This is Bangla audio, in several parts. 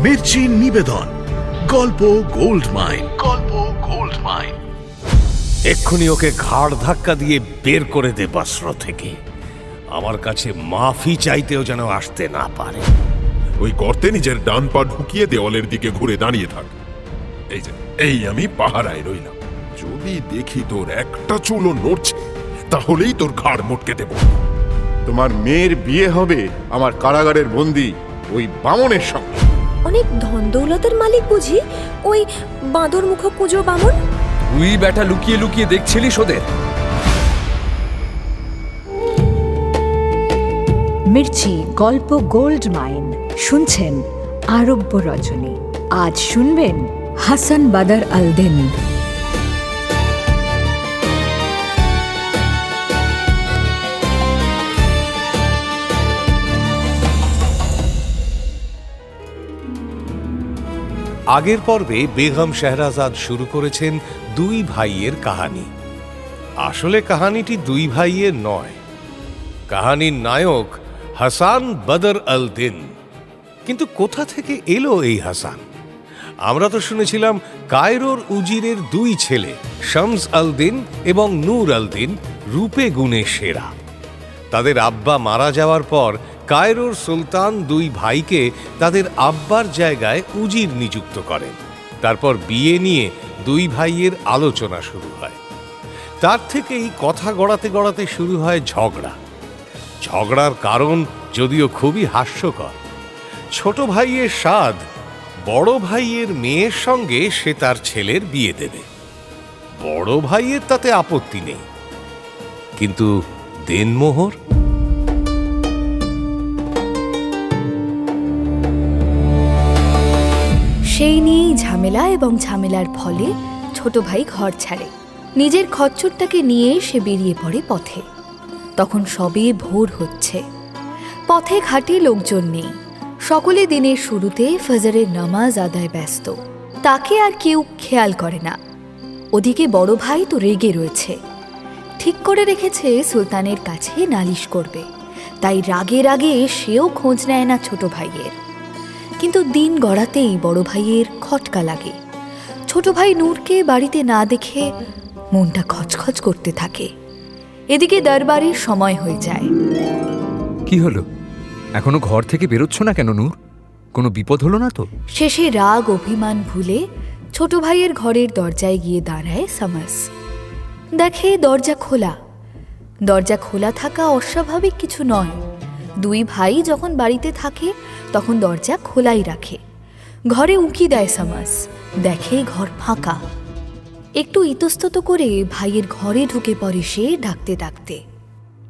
মির্চি নিবেদন গল্প গোল্ড মাইন। গল্প গোল্ড মাইন। এক্ষুনি ওকে ঘাড় ধাক্কা দিয়ে বের করে দে বাসর থেকে। আমার কাছে মাফি চাইতেও যেন আসতে না পারে। ওই গর্তে নিজের ডান পা ঢুকিয়ে দেওয়ালের দিকে ঘুরে দাঁড়িয়ে থাক। এই আমি পাহারায় রইলাম। যদি দেখি তোর একটা চুলও নড়ছে তাহলেই তোর ঘাড় মটকে দেব। তোমার মেয়ের বিয়ে হবে আমার কারাগারের বন্দী ওই বামনের সঙ্গে। অনেক ধন দৌলতের মালিক বুঝি ওই বাঁদর মুখ কুজো বামন? তুই বেটা লুকিয়ে লুকিয়ে দেখছিলিস ওদের? মির্চি গল্প গোল্ড মাইন শুনছেন আরব্য রজনী। আজ শুনবেন হাসান বাদর আল দিন। আগের পর্বে বেগম শেহরাজাদ শুরু করেছেন দুই ভাইয়ের কাহানি। আসলে কাহানিটি দুই ভাইয়ের নয়, কাহানির নায়ক হাসান বদর আল দিন। কিন্তু কোথা থেকে এলো এই হাসান? আমরা তো শুনেছিলাম কায়রোর উজিরের দুই ছেলে শামস আল দিন এবং নূর আল দিন রূপে গুণে সেরা। তাদের আব্বা মারা যাওয়ার পর কায়রোর সুলতান দুই ভাইকে তাদের আব্বার জায়গায় উজির নিযুক্ত করেন। তারপর বিয়ে নিয়ে দুই ভাইয়ের আলোচনা শুরু হয়। তার থেকেই কথা গড়াতে গড়াতে শুরু হয় ঝগড়া। ঝগড়ার কারণ যদিও খুবই হাস্যকর। ছোট ভাইয়ের সাধ বড় ভাইয়ের মেয়ের সঙ্গে সে তার ছেলের বিয়ে দেবে। বড় ভাইয়ের তাতে আপত্তি নেই, কিন্তু দেনমোহর? সেই নিয়েই ঝামেলা, এবং ঝামেলার ফলে ছোট ভাই ঘর ছাড়ে। নিজের খচ্চরটাকে নিয়ে সে বেরিয়ে পড়ে পথে। তখন সবে ভোর হচ্ছে। পথে ঘাটে লোকজন নেই। সকলে দিনের শুরুতে ফজরের নামাজ আদায় ব্যস্ত। তাকে আর কেউ খেয়াল করে না। ওদিকে বড় ভাই তো রেগে রয়েছে। ঠিক করে রেখেছে সুলতানের কাছে নালিশ করবে। তাই রাগে রাগে সেও খোঁজ নেয় না ছোট ভাইয়ের। কিন্তু দিন গড়াতেই বড় ভাইয়ের খটকা লাগে। ছোট ভাই নূরকে বাড়িতে না দেখে মনটা খচখচ করতে থাকে। এদিকে দরবারের সময় হয়ে যায়। কি হলো? এখনো ঘর থেকে বেরোচ্ছ না কেন নূর? কোনো বিপদ হলো না তো? শেষে রাগ অভিমান ভুলে ছোট ভাইয়ের ঘরের দরজায় গিয়ে দাঁড়ায় শামস। দেখে দরজা খোলা। দরজা খোলা থাকা অস্বাভাবিক কিছু নয়। দুই ভাই যখন বাড়িতে থাকে তখন দরজা খোলাই রাখে। ঘরে উঁকি দেয় শামস। দেখে ঘর ফাঁকা। একটু ইতস্তত করে ভাইয়ের ঘরে ঢুকে পড়ে সে ডাকতে ডাকতে।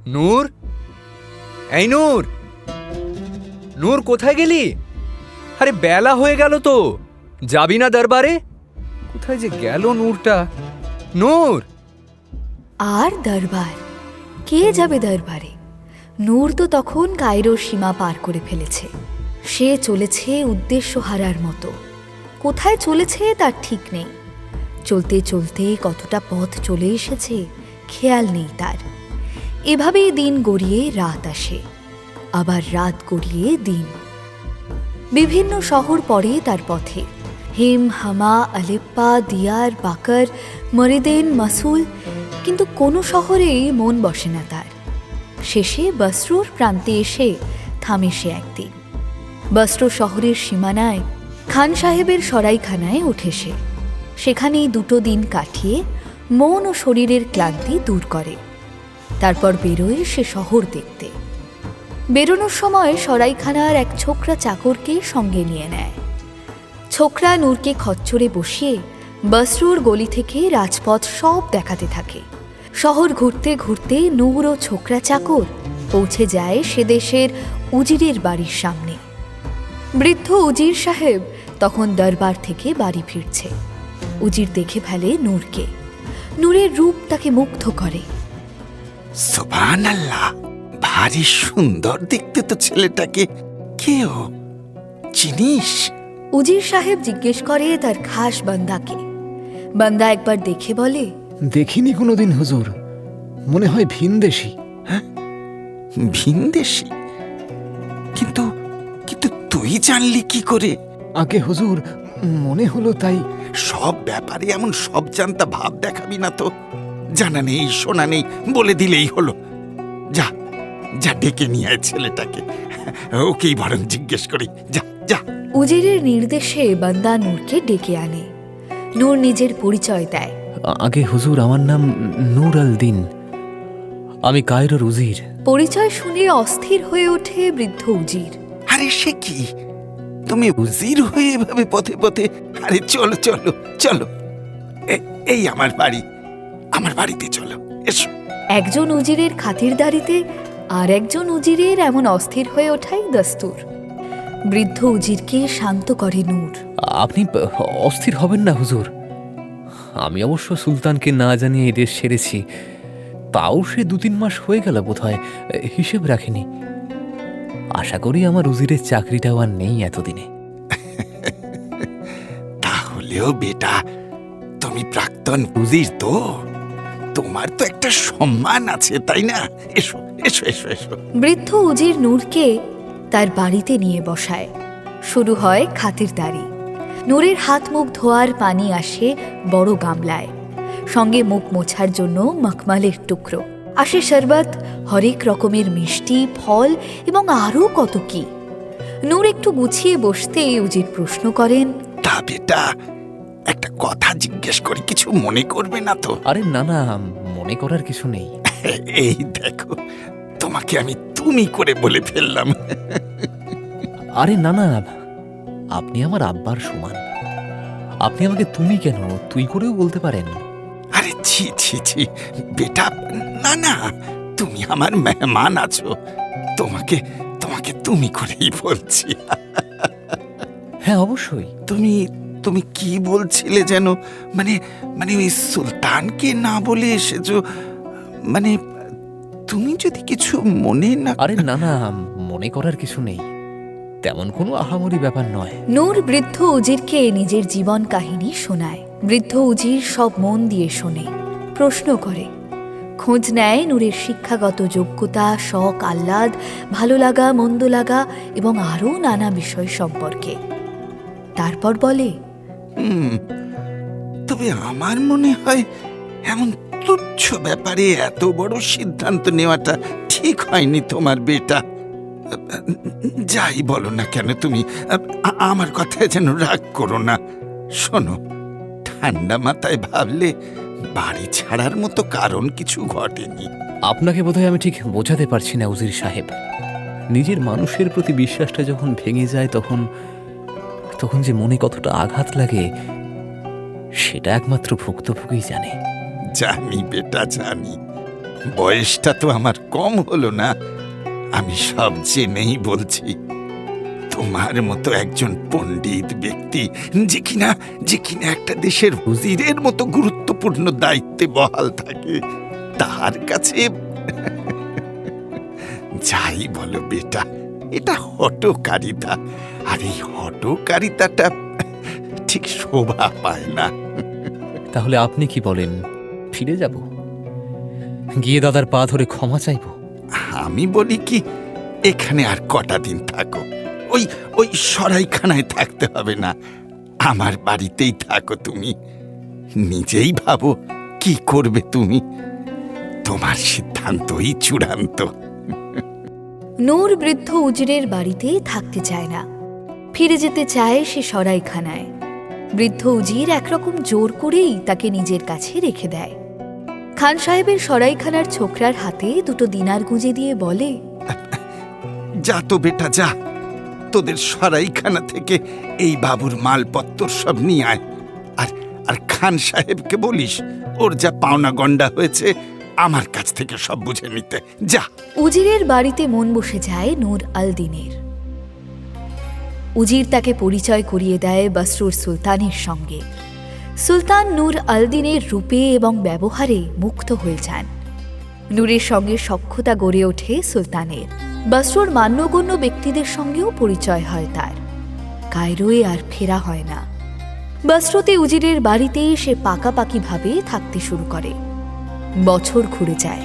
নূর, এই নূর, নূর কোথায় গেলি? আরে বেলা হয়ে গেল তো, যাবি না দরবারে? কোথায় যে গেল নূরটা? নূর! আর দরবার? কে যাবে দরবারে? নূর তো তখন কায়রোর সীমা পার করে ফেলেছে। সে চলেছে উদ্দেশ্য হারার মতো। কোথায় চলেছে তার ঠিক নেই। চলতে চলতে কতটা পথ চলে এসেছে খেয়াল নেই তার। এভাবেই দিন গড়িয়ে রাত আসে, আবার রাত গড়িয়ে দিন। বিভিন্ন শহর পড়ে তার পথে। হিম, হামা, আলেপ্পা, দিয়ার, বাকর, মরিদেন, মাসুল। কিন্তু কোনো শহরেই মন বসে না তার। শেষে বসরুর প্রান্তে এসে থামে সে একদিন। বস্ত্র শহরের সীমানায় খান সাহেবের সরাইখানায় ওঠে সে। সেখানেই দুটো দিন কাটিয়ে মন ও শরীরের ক্লান্তি দূর করে। তারপর বেরোয় সে শহর দেখতে। বেরোনোর সময় সরাইখানার এক ছোকরা চাকরকে সঙ্গে নিয়ে নেয়। ছোকরা নূরকে খচ্চরে বসিয়ে বসরুর গলি থেকে রাজপথ সব দেখাতে থাকে। শহর ঘুরতে ঘুরতে নূর ও ছোকরা চাকর পৌঁছে যায় সে দেশের উজিরের বাড়ির সামনে। বৃদ্ধ উজির সাহেব তখন দরবার থেকে বাড়ি ফিরছে। উজির দেখে ফেলে নূরকে। নূরের রূপ তাকে মুগ্ধ করে। সুবহানাল্লাহ, ভারী সুন্দর দেখতে তো ছেলেটাকে। কে ও, চিনিস? উজির সাহেব জিজ্ঞেস করে তার খাস বান্দাকে। বান্দা একবার দেখে বলে, দেখিনি কোনোদিন হুজুর, মনে হয় ভিনদেশী। ভিনদেশী? কিন্তু কিন্তু তুই জানলি কি করে? আগে হুজুর, মনে হলো তাই। সব ব্যাপারে এমন সব জানতা ভাব দেখাবি না তো। জানা নেই শোনা নেই বলে দিলেই হলো। যা যা ডেকে নিয়ে আয় ছেলেটাকে, ওকেই বরং জিজ্ঞেস করি। যা যা। উজিরের নির্দেশে বান্দা নূরকে ডেকে আনে। নূর নিজের পরিচয় দেয়। আগে হুজুর, আমার নাম নূর আল দিন, আমি কায়রোর উজির। পরিচয় শুনে অস্থির হয়ে ওঠে বৃদ্ধ উজির। আরে সে কি, তুমি উজির হয়ে এভাবে পথে পথে? আরে চলো চলো চলো, এই আমার বাড়ি, আমার বাড়িতে চলো, এসো। একজন উজিরের খাতিরদারিতে আর একজন উজিরের এমন অস্থির হয়ে ওঠাই দস্তুর। বৃদ্ধ উজিরকে শান্ত করে নূর। আপনি অস্থির হবেন না হুজুর, আমি অবশ্য সুলতানকে না জানিয়ে এই দেশ ছেড়েছি। তাও সে 2-3 মাস হয়ে গেল বোধহয়, হিসেব রাখিনি। আশা করি আমার উজিরের চাকরিটাও আর নেই এতদিনে। তাহলেও বেটা, তুমি প্রাক্তন উজির তো, তোমার তো একটা সম্মান আছে, তাই না? এসো এসো এসো এসো। বৃদ্ধ উজির নূরকে তার বাড়িতে নিয়ে বসায়। শুরু হয় খাতিরদারি। নূরের হাত মুখ ধোয়ার পানি আসে বড় গামলায়, সঙ্গে মুখ মোছার জন্য মখমলের টুকরো, আসে শরবত, হরেক রকমের মিষ্টি, ফল এবং আরও কত কি। নূর একটু গুছিয়ে বসতে উজির প্রশ্ন করেন, তা বেটা, একটা কথা জিজ্ঞেস করি, কিছু মনে করবে না তো? আরে না না, মনে করার কিছু নেই। এই দেখো, তোমাকে আমি তুমি করে বলে ফেললাম। আরে না না, আপনি আমার আব্বার সমান, আপনি আমাকে তুমি কেন তুই করেও বলতে পারেন। আরে ছি ছি ছি বেটা, না না, তুমি আমার মেহমান আছো, তোমাকে তোমাকে তুমি করেই বলছি। হ্যাঁ অবশ্যই। তুমি তুমি কি বলছিলে যেন? মানে মানে ওই সুলতানকে না বলে এসেছো, মানে তুমি যদি কিছু মনে না। আরে না না, মনে করার কিছু নেই, তেমন কোনো আহামরি ব্যাপার নয়। নূর বৃদ্ধ উজিরকে নিজের জীবন কাহিনী শোনায়। বৃদ্ধ উজির সব মন দিয়ে শোনে, প্রশ্ন করে, খোঁজ নেয় নূরের শিক্ষাগত যোগ্যতা, শখ, আহ্লাদ, ভালো লাগা, মন্দ লাগা এবং আরও নানা বিষয় সম্পর্কে। তারপর বলে, তবে আমার মনে হয় এমন তুচ্ছ ব্যাপারে এত বড় সিদ্ধান্ত নেওয়াটা ঠিক হয়নি তোমার বেটা। যাই বলো না কেন তুমি, আমার কথায় যেন রাগ করো না। শোনো, ঠান্ডা মাথায় ভাবলে বাড়ি ছাড়ার মতো কারণ কিছু ঘটেনি। আপনাকে বোধহয় আমি ঠিক বোঝাতে পারছি না উজির সাহেব। নিজের মানুষের প্রতি বিশ্বাসটা যখন ভেঙে যায় তখন তখন যে মনে কতটা আঘাত লাগে সেটা একমাত্র ভুক্তভোগী জানে। জানি বেটা জানি, বয়সটা তো আমার কম হলো না, আমি সব জেনেই বলছি। তোমার মতো একজন পণ্ডিত ব্যক্তি, যে কিনা একটা দেশের হুজিরের মতো গুরুত্বপূর্ণ দায়িত্বে বহাল থাকে, তার কাছে যাই বলো বেটা, এটা হঠকারিতা, আর এই হঠকারিতাটা ঠিক শোভা পায় না। তাহলে আপনি কি বলেন, ফিরে যাব, গিয়ে দাদার পা ধরে ক্ষমা চাইব? আমি বলি কি, এখানে আর কটা দিন থাকো, ওই সরাইখানায় থাকতে হবে না, আমার বাড়িতেই থাকো। তুমি নিজেই ভাবো কি করবে তুমি, তোমার সিদ্ধান্তই চূড়ান্ত। নূর বৃদ্ধ উজিরের বাড়িতে থাকতে চায় না, ফিরে যেতে চায় সে সরাইখানায়। বৃদ্ধ উজির একরকম জোর করেই তাকে নিজের কাছে রেখে দেয়। খান সাহেবের সরাইখানার ছোকরার হাতে 2 দিনার গুঁজে দিয়ে বলে, যা তো বেটা যা, তোদের সরাইখানা থেকে এই বাবুর মালপত্র সব নিয়ে আয়, আর খান সাহেবকে বলিস ওর যা পাওনা গন্ডা হয়েছে আমার কাছ থেকে সব বুঝে নিতে। যা। উজিরের বাড়িতে মন বসে যায় নূর আল দিনের। উজির তাকে পরিচয় করিয়ে দেয় বসরুর সুলতানের সঙ্গে। সুলতান নূর আল দিনের রূপে এবং ব্যবহারে মুগ্ধ হয়ে যান। নূরের সঙ্গে সখ্যতা গড়ে ওঠে সুলতানের। বসরুর মান্যগণ্য ব্যক্তিদের সঙ্গেও পরিচয় হয় তার। কায়রোয় আর ফেরা হয় না। বসরতে উজিরের বাড়িতে সে পাকাপাকিভাবে থাকতে শুরু করে। বছর ঘুরে যায়।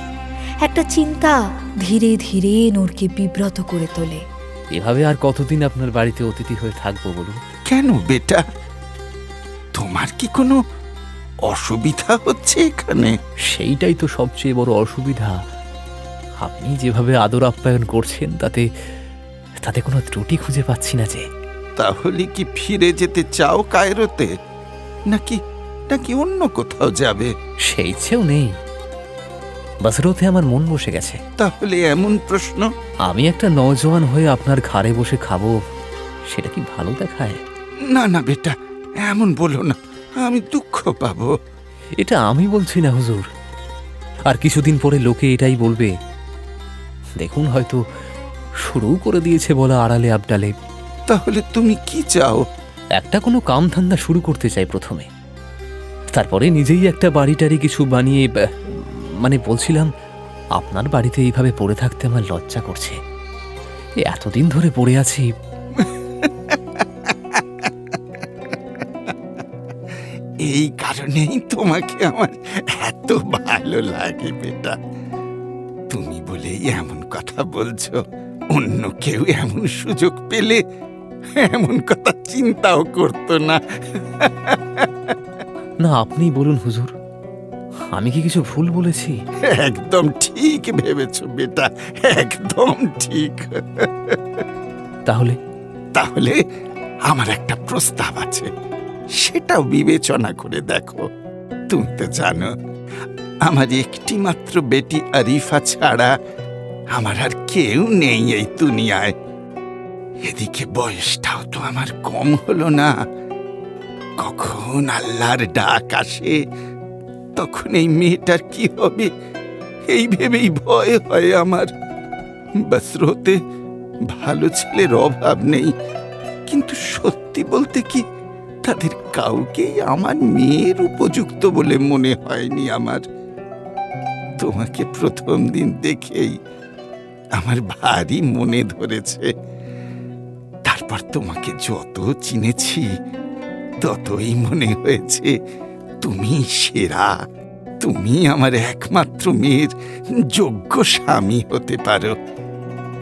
একটা চিন্তা ধীরে ধীরে নূরকে বিব্রত করে তোলে। এভাবে আর কতদিন আপনার বাড়িতে অতিথি হয়ে থাকবো বলুন? কেন বেটা, তোমার কি কোনো অসুবিধা হচ্ছে এখানে? সেইটাই তো সবচেয়ে বড় অসুবিধা। আপনি যেভাবে আদর আপ্যায়ন করছেন তাতে তাতে কোনো ত্রুটি খুঁজে পাচ্ছি না যে। তাহলে কি ফিরে যেতে চাও কায়রোতে, নাকি নাকি অন্য কোথাও যাবে? সেই ইচ্ছেও নেই, বাসরতে আমার মন বসে গেছে। তাহলে এমন প্রশ্ন? আমি একটা নওজোয়ান হয়ে আপনার ঘাড়ে বসে খাবো, সেটা কি ভালো দেখায়? না না বেটা, এমন বলো না, আমি দুঃখ পাবো। এটা আমি বলছি না হুজুর, আর কিছুদিন পরে লোকে এটাই বলবে। দেখুন, হয়তো শুরু করে দিয়েছে বলা আড়ালে আবডালে। তাহলে তুমি কি চাও? একটা কোনো কাম ধান্দা শুরু করতে চাই প্রথমে, তারপরে নিজেই একটা বাড়িটারি কিছু বানিয়ে মানে বলছিলাম, আপনার বাড়িতে এইভাবে পড়ে থাকতে আমার লজ্জা করছে। এতদিন ধরে পড়ে আছি। এই কারণেই তোমাকে আমার এত ভালো লাগে বেটা। তুমি বলেই এমন কথা বলছো, অন্য কেউ এমন সুযোগ পেলে এমন কথা চিন্তাও করতো না। না, আপনি বলুন হুজুর, আমি কি কিছু ভুল বলেছি? একদম ঠিক ভেবেছো বেটা, একদম ঠিক। তাহলে তাহলে আমার একটা প্রস্তাব আছে, সেটাও বিবেচনা করে দেখো। তুমি তো জানো আমার একটি মাত্র বেটি আরিফা ছাড়া আমার আর কেউ নেই এই দুনিয়ায়। এদিকে বয়সটাও তো আমার কম হলো না। কখন আল্লাহর ডাক আসে তখন এই মেয়েটার কি হবে এই ভেবেই ভয় হয় আমার। বসরতে ভালো ছেলের অভাব নেই, কিন্তু সত্যি বলতে কি তাদের কাউকেই আমার মেয়ের উপযুক্ত বলে মনে হয়নি আমার। তোমাকে প্রথম দিন দেখেই আমার ভারী মনে ধরেছে। তারপর তোমাকে যত চিনেছি ততই মনে হয়েছে তুমি সেরা, তুমি আমার একমাত্র মেয়ের যোগ্য স্বামী হতে পারো।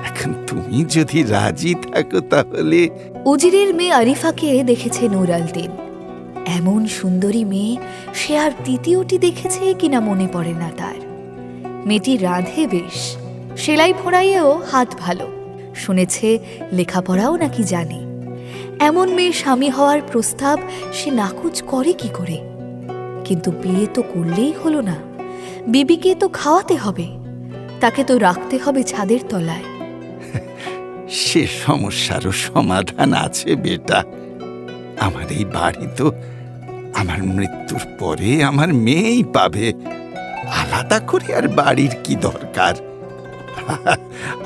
এখন তুমি যদি রাজি থাকো তাহলে। উজিরের মেয়ে আরিফাকে দেখেছে নূর আল দিন। এমন সুন্দরী মেয়ে সে আর দ্বিতীয়টি দেখেছে কিনা মনে পড়ে না তার। মেয়েটি রাঁধে বেশ, সেলাই ফোড়াইয়েও হাত ভালো, শুনেছে লেখাপড়াও নাকি জানে। এমন মেয়ে স্বামী হওয়ার প্রস্তাব সে নাকচ করে কি করে? কিন্তু বিয়ে তো করলেই হলো না, বিবিকে তো খাওয়াতে হবে, তাকে তো রাখতে হবে ছাদের তলায়। সে সমস্যারও সমাধান আছে বেটা। আমার এই বাড়ি তো আমার মৃত্যুর পরে আমার মেয়েই পাবে, আলাদা করে আর বাড়ির কি দরকার?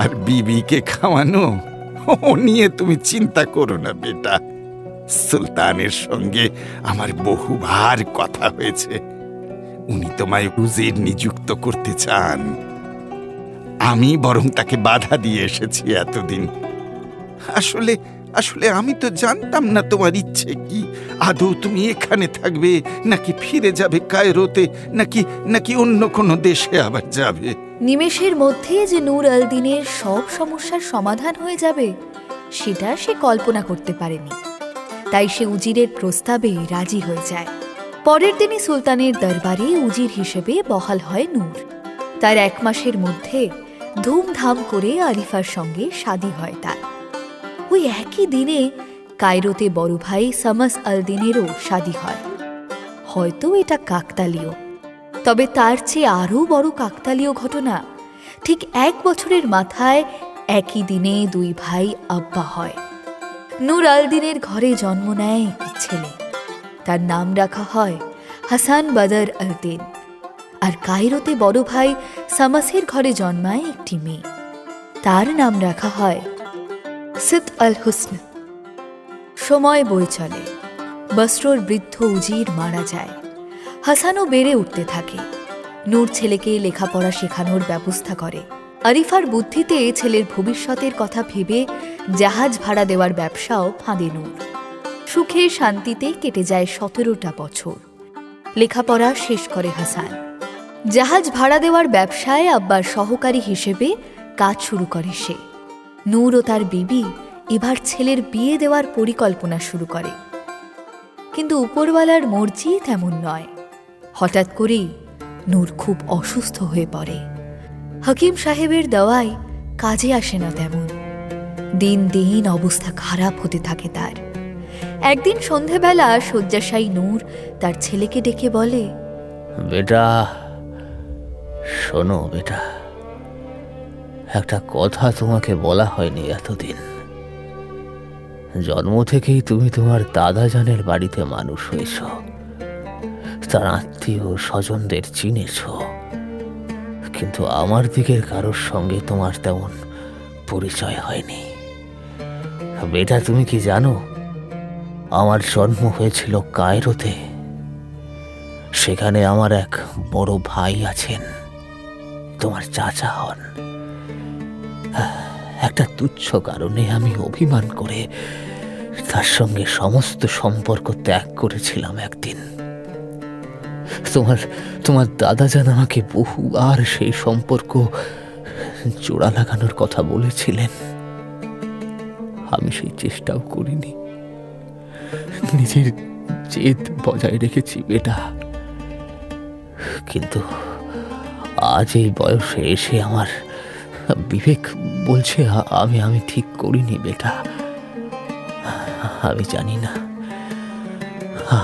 আর বিবিকে খাওয়ানো ও নিয়ে তুমি চিন্তা করো না বেটা। সুলতানের সঙ্গে আমার বহুবার কথা হয়েছে, উনি তোমায় উজির নিযুক্ত করতে চান। আমি বরং তাকে বাধা দিয়ে এসেছি এতদিন। আসলে আসলে আমি তো জানতাম না তোমার ইচ্ছে কি। আদৌ তুমি এখানে থাকবে নাকি ফিরে যাবে কায়রোতে, নাকি নাকি অন্য কোনো দেশে আবার যাবে? নিমেষের মধ্যে যে নূর আল দিনের সব সমস্যার সমাধান হয়ে যাবে সেটা সে কল্পনা করতে পারেনি। তাই সে উজিরের প্রস্তাবে রাজি হয়ে যায়। পরের দিনই সুলতানের দরবারে উজির হিসেবে বহাল হয় নূর। তার 1 মাসের মধ্যে ধুমধাম করে আরিফার সঙ্গে শাদী হয় তার। ওই একই দিনে কায়রোতে বড় ভাই সামাস আল দিনেরও শাদী হয়। হয়তো এটা কাকতালীয়, তবে তার চেয়ে আরও বড় কাকতালীয় ঘটনা, ঠিক 1 বছরের মাথায় একই দিনে 2 ভাই আব্বা হয়। নূর আল দিনের ঘরে জন্ম নেয় একটি ছেলে, তার নাম রাখা হয় হাসান বদর আল দিন। আর কায়রোতে বড় ভাই সামাসের ঘরে জন্মায় একটি মেয়ে, তার নাম রাখা হয় সিদ আল হুসন। সময় বয়ে চলে, বসরোর বৃদ্ধ উজির মারা যায়, হাসানও বেড়ে উঠতে থাকে। নূর ছেলেকে লেখাপড়া শেখানোর ব্যবস্থা করে। আরিফার বুদ্ধিতে ছেলের ভবিষ্যতের কথা ভেবে জাহাজ ভাড়া দেওয়ার ব্যবসাও ফাঁদে নূর। সুখে শান্তিতে কেটে যায় 17টা বছর। লেখাপড়া শেষ করে হাসান। জাহাজ ভাড়া দেওয়ার ব্যবসায় আব্বার সহকারী হিসেবে কাজ শুরু করে সে। নূর ও তার বিবি এবার ছেলের বিয়ে দেওয়ার পরিকল্পনা শুরু করে। কিন্তু উপরওয়ালার মর্জি তেমন নয়। হঠাৎ করেই নূর খুব অসুস্থ হয়ে পড়ে। হাকিম সাহেবের দাওয়ায় কাজে আসে না তেমন। দিন দিন অবস্থা খারাপ হতে থাকে তার। একদিন সন্ধেবেলা শয্যাশায়ী নূর তার ছেলেকে ডেকে বলে, বেটা শোনো বেটা, একটা কথা তোমাকে বলা হয়নি এতদিন। জন্ম থেকেই তুমি তোমার দাদাজানের বাড়িতে মানুষ হয়েছ, তার আত্মীয় স্বজনদের চিনেছ, কিন্তু আমার দিকের কারোর সঙ্গে তোমার তেমন পরিচয় হয়নি। বেটা তুমি কি জানো, আমার জন্ম হয়েছিল কায়রোতে। সেখানে আমার এক বড় ভাই আছেন, তোমার চাচা হন। একটা তুচ্ছ কারণে আমি অভিমান করে তার সঙ্গে সমস্ত সম্পর্ক ত্যাগ করেছিলাম একদিন। তোমার দাদাজান আমাকে বহুবার সেই সম্পর্ক জোড়া লাগানোর কথা বলেছিলেন। আমি সেই চেষ্টাও করিনি, নিজের জেদ বজায় রেখেছি বেটা। কিন্তু আজ এই বয়সে এসে আমার বিবেক বলছে আমি ঠিক করিনি বেটা। আমি জানি না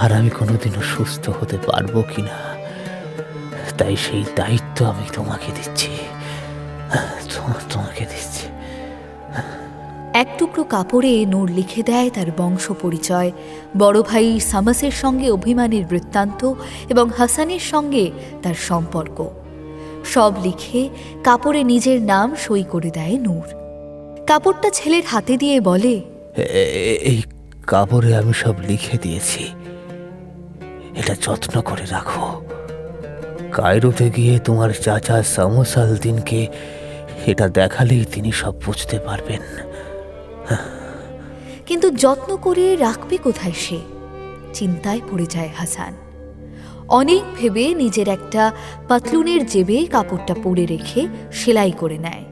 আর আমি কোনোদিনও সুস্থ হতে পারবো কিনা, তাই সেই দায়িত্ব আমি তোমাকে দিচ্ছি। এক টুকরো কাপড়ে নূর লিখে দেয় তার বংশ পরিচয়, বড় ভাই সামাসের সঙ্গে অভিমানের বৃত্তান্ত এবং হাসানের সঙ্গে তার সম্পর্ক। সব লিখে কাপড়ে নিজের নাম সই করে দেয় নূর। কাপড়টা ছেলের হাতে দিয়ে বলে, এই কাপড়ে আমি সব লিখে দিয়েছি, এটা যত্ন করে রাখো। কায়রোতে গিয়ে তোমার চাচা শামস আল দ্বীনকে এটা দেখালেই তিনি সব বুঝতে পারবেন। কিন্তু যত্ন করে রাখবে কোথায় সে? চিন্তায় পড়ে যায় হাসান। অনেক ভেবে নিজের একটা পাতলুনের জেবে কাপড়টা পরে রেখে সেলাই করে নেয়।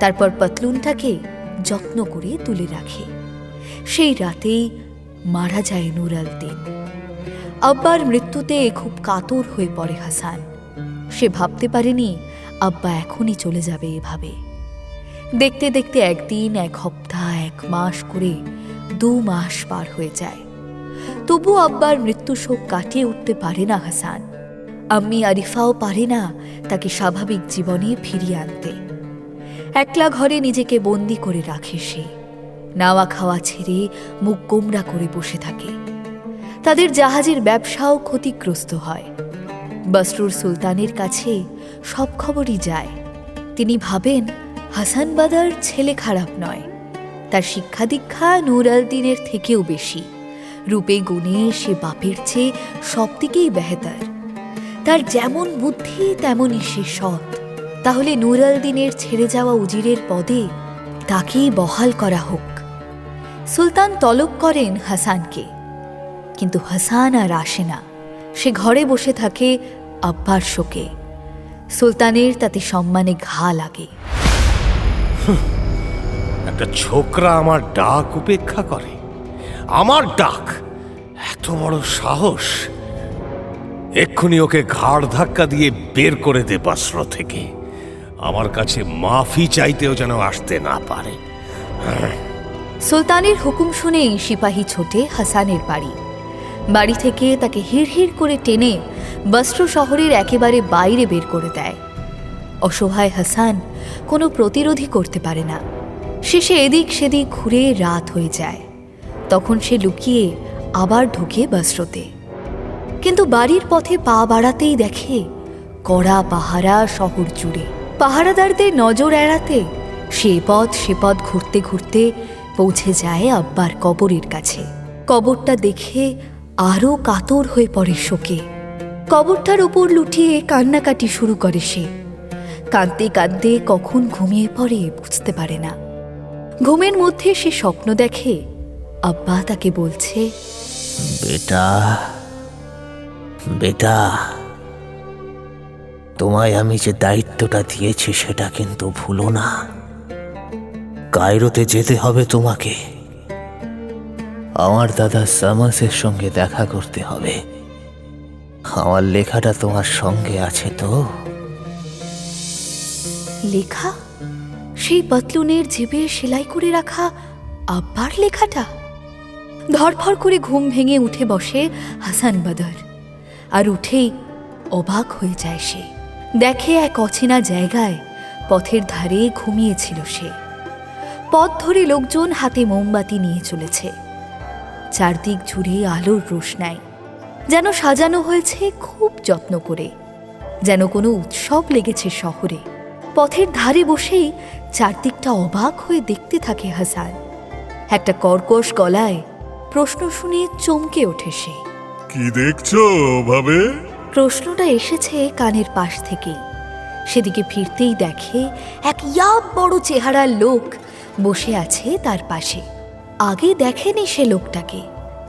তারপর পাতলুনটাকে যত্ন করে তুলে রাখে। সেই রাতেই মারা যায় নূর আল দ্বীন। আব্বার মৃত্যুতে খুব কাতর হয়ে পড়ে হাসান। সে ভাবতে পারেনি আব্বা এখনই চলে যাবে এভাবে। দেখতে দেখতে একদিন, এক সপ্তাহ, এক মাস করে 2 মাস পার হয়ে যায়। তবু আব্বার মৃত্যু শোক কাটিয়ে উঠতে পারে না হাসান। আম্মি আরিফাও পারে না তাকে স্বাভাবিক জীবনে ফিরিয়ে আনতে। একলা ঘরে নিজেকে বন্দি করে রাখে সে। নাওয়া খাওয়া ছেড়ে মুখ গোমরা করে বসে থাকে। তাদের জাহাজের ব্যবসাও ক্ষতিগ্রস্ত হয়। বসরুর সুলতানের কাছে সব খবরই যায়। তিনি ভাবেন হাসান বাদার ছেলে খারাপ নয়, তার শিক্ষা দীক্ষা নূর আল দ্বীনের থেকেও বেশি। রূপে গুণে সে বাপের চেয়ে সব দিকেই বেহতার। তার যেমন বুদ্ধি তেমনই সে সৎ। তাহলে নূর আল দ্বীনের ছেড়ে যাওয়া উজিরের পদে তাকেই বহাল করা হোক। সুলতান তলব করেন হাসানকে, কিন্তু হাসান আর আসে না। সে ঘরে বসে থাকে আব্বার শোকে। সুলতানের তাতে সম্মানে ঘা লাগে। একটা ছোকরা আমার ডাক উপেক্ষা করে? আমার ডাক? এত বড় সাহস! এক্ষুনি ওকে ঘাড় ধাক্কা দিয়ে বের করে দে বস্ত্র থেকে। আমার কাছে মাফি চাইতেও যেন আসতে না পারে। সুলতানের হুকুম শুনেই সিপাহী ছোটে হাসানের বাড়ি। বাড়ি থেকে তাকে হিড়হিড় করে টেনে বস্ত্র শহরের একেবারে বাইরে বের করে দেয়। অসহায় হাসান কোনো প্রতিরোধই করতে পারে না। শেষে এদিক সেদিক ঘুরে রাত হয়ে যায়। তখন সে লুকিয়ে আবার ঢোকে বস্ত্রতে। কিন্তু বাড়ির পথে পা বাড়াতেই দেখে কড়া পাহারা শহর জুড়ে। পাহারাদারদের নজর এড়াতে সে পথ ঘুরতে ঘুরতে পৌঁছে যায় আব্বার কবরের কাছে। কবরটা দেখে আরও কাতর হয়ে পড়ে শোকে। কবরটার উপর লুটিয়ে কান্নাকাটি শুরু করে সে। কাঁদতে কাঁদতে কখন ঘুমিয়ে পড়ে বুঝতে পারে না। ঘুমের মধ্যে সে স্বপ্ন দেখে আব্বা তাকে বলছে, বেটা বেটা, তোমায় আমি যে দায়িত্বটা দিয়েছি সেটা কিন্তু ভুলো না। কায়রোতে যেতে হবে তোমাকে। আমার দাদা সামাসের সঙ্গে দেখা করতে হবে। আমার লেখাটা তোমার সঙ্গে আছে তো? লেখা? সেই পাতলুনের জেবে সেলাই করে রাখা আব্বার লেখাটা? ধরফর করে ঘুম ভেঙে উঠে বসে হাসান বাদর, আর উঠেই অবাক হয়ে যায় সে। দেখে এক অচেনা জায়গায় পথের ধারে ঘুমিয়েছিল সে। পথ ধরে লোকজন হাতে মোমবাতি নিয়ে চলেছে। চারদিক জুড়ে আলোর রোশনাই, যেন সাজানো হয়েছে খুব যত্ন করে, যেন কোনো উৎসব লেগেছে শহরে। পথের ধারে বসেই চারদিকটা অবাক হয়ে দেখতে থাকে হাসান। একটা কর্কশ গলায় প্রশ্ন শুনে চমকে ওঠে সে। কি দেখছো ভাবে? প্রশ্নটা এসেছে কানের পাশ থেকেই। সেদিকে ফিরতেই দেখে এক ইয়াব বড় চেহারার লোক বসে আছে তার পাশে। আগে দেখেনি সে লোকটাকে।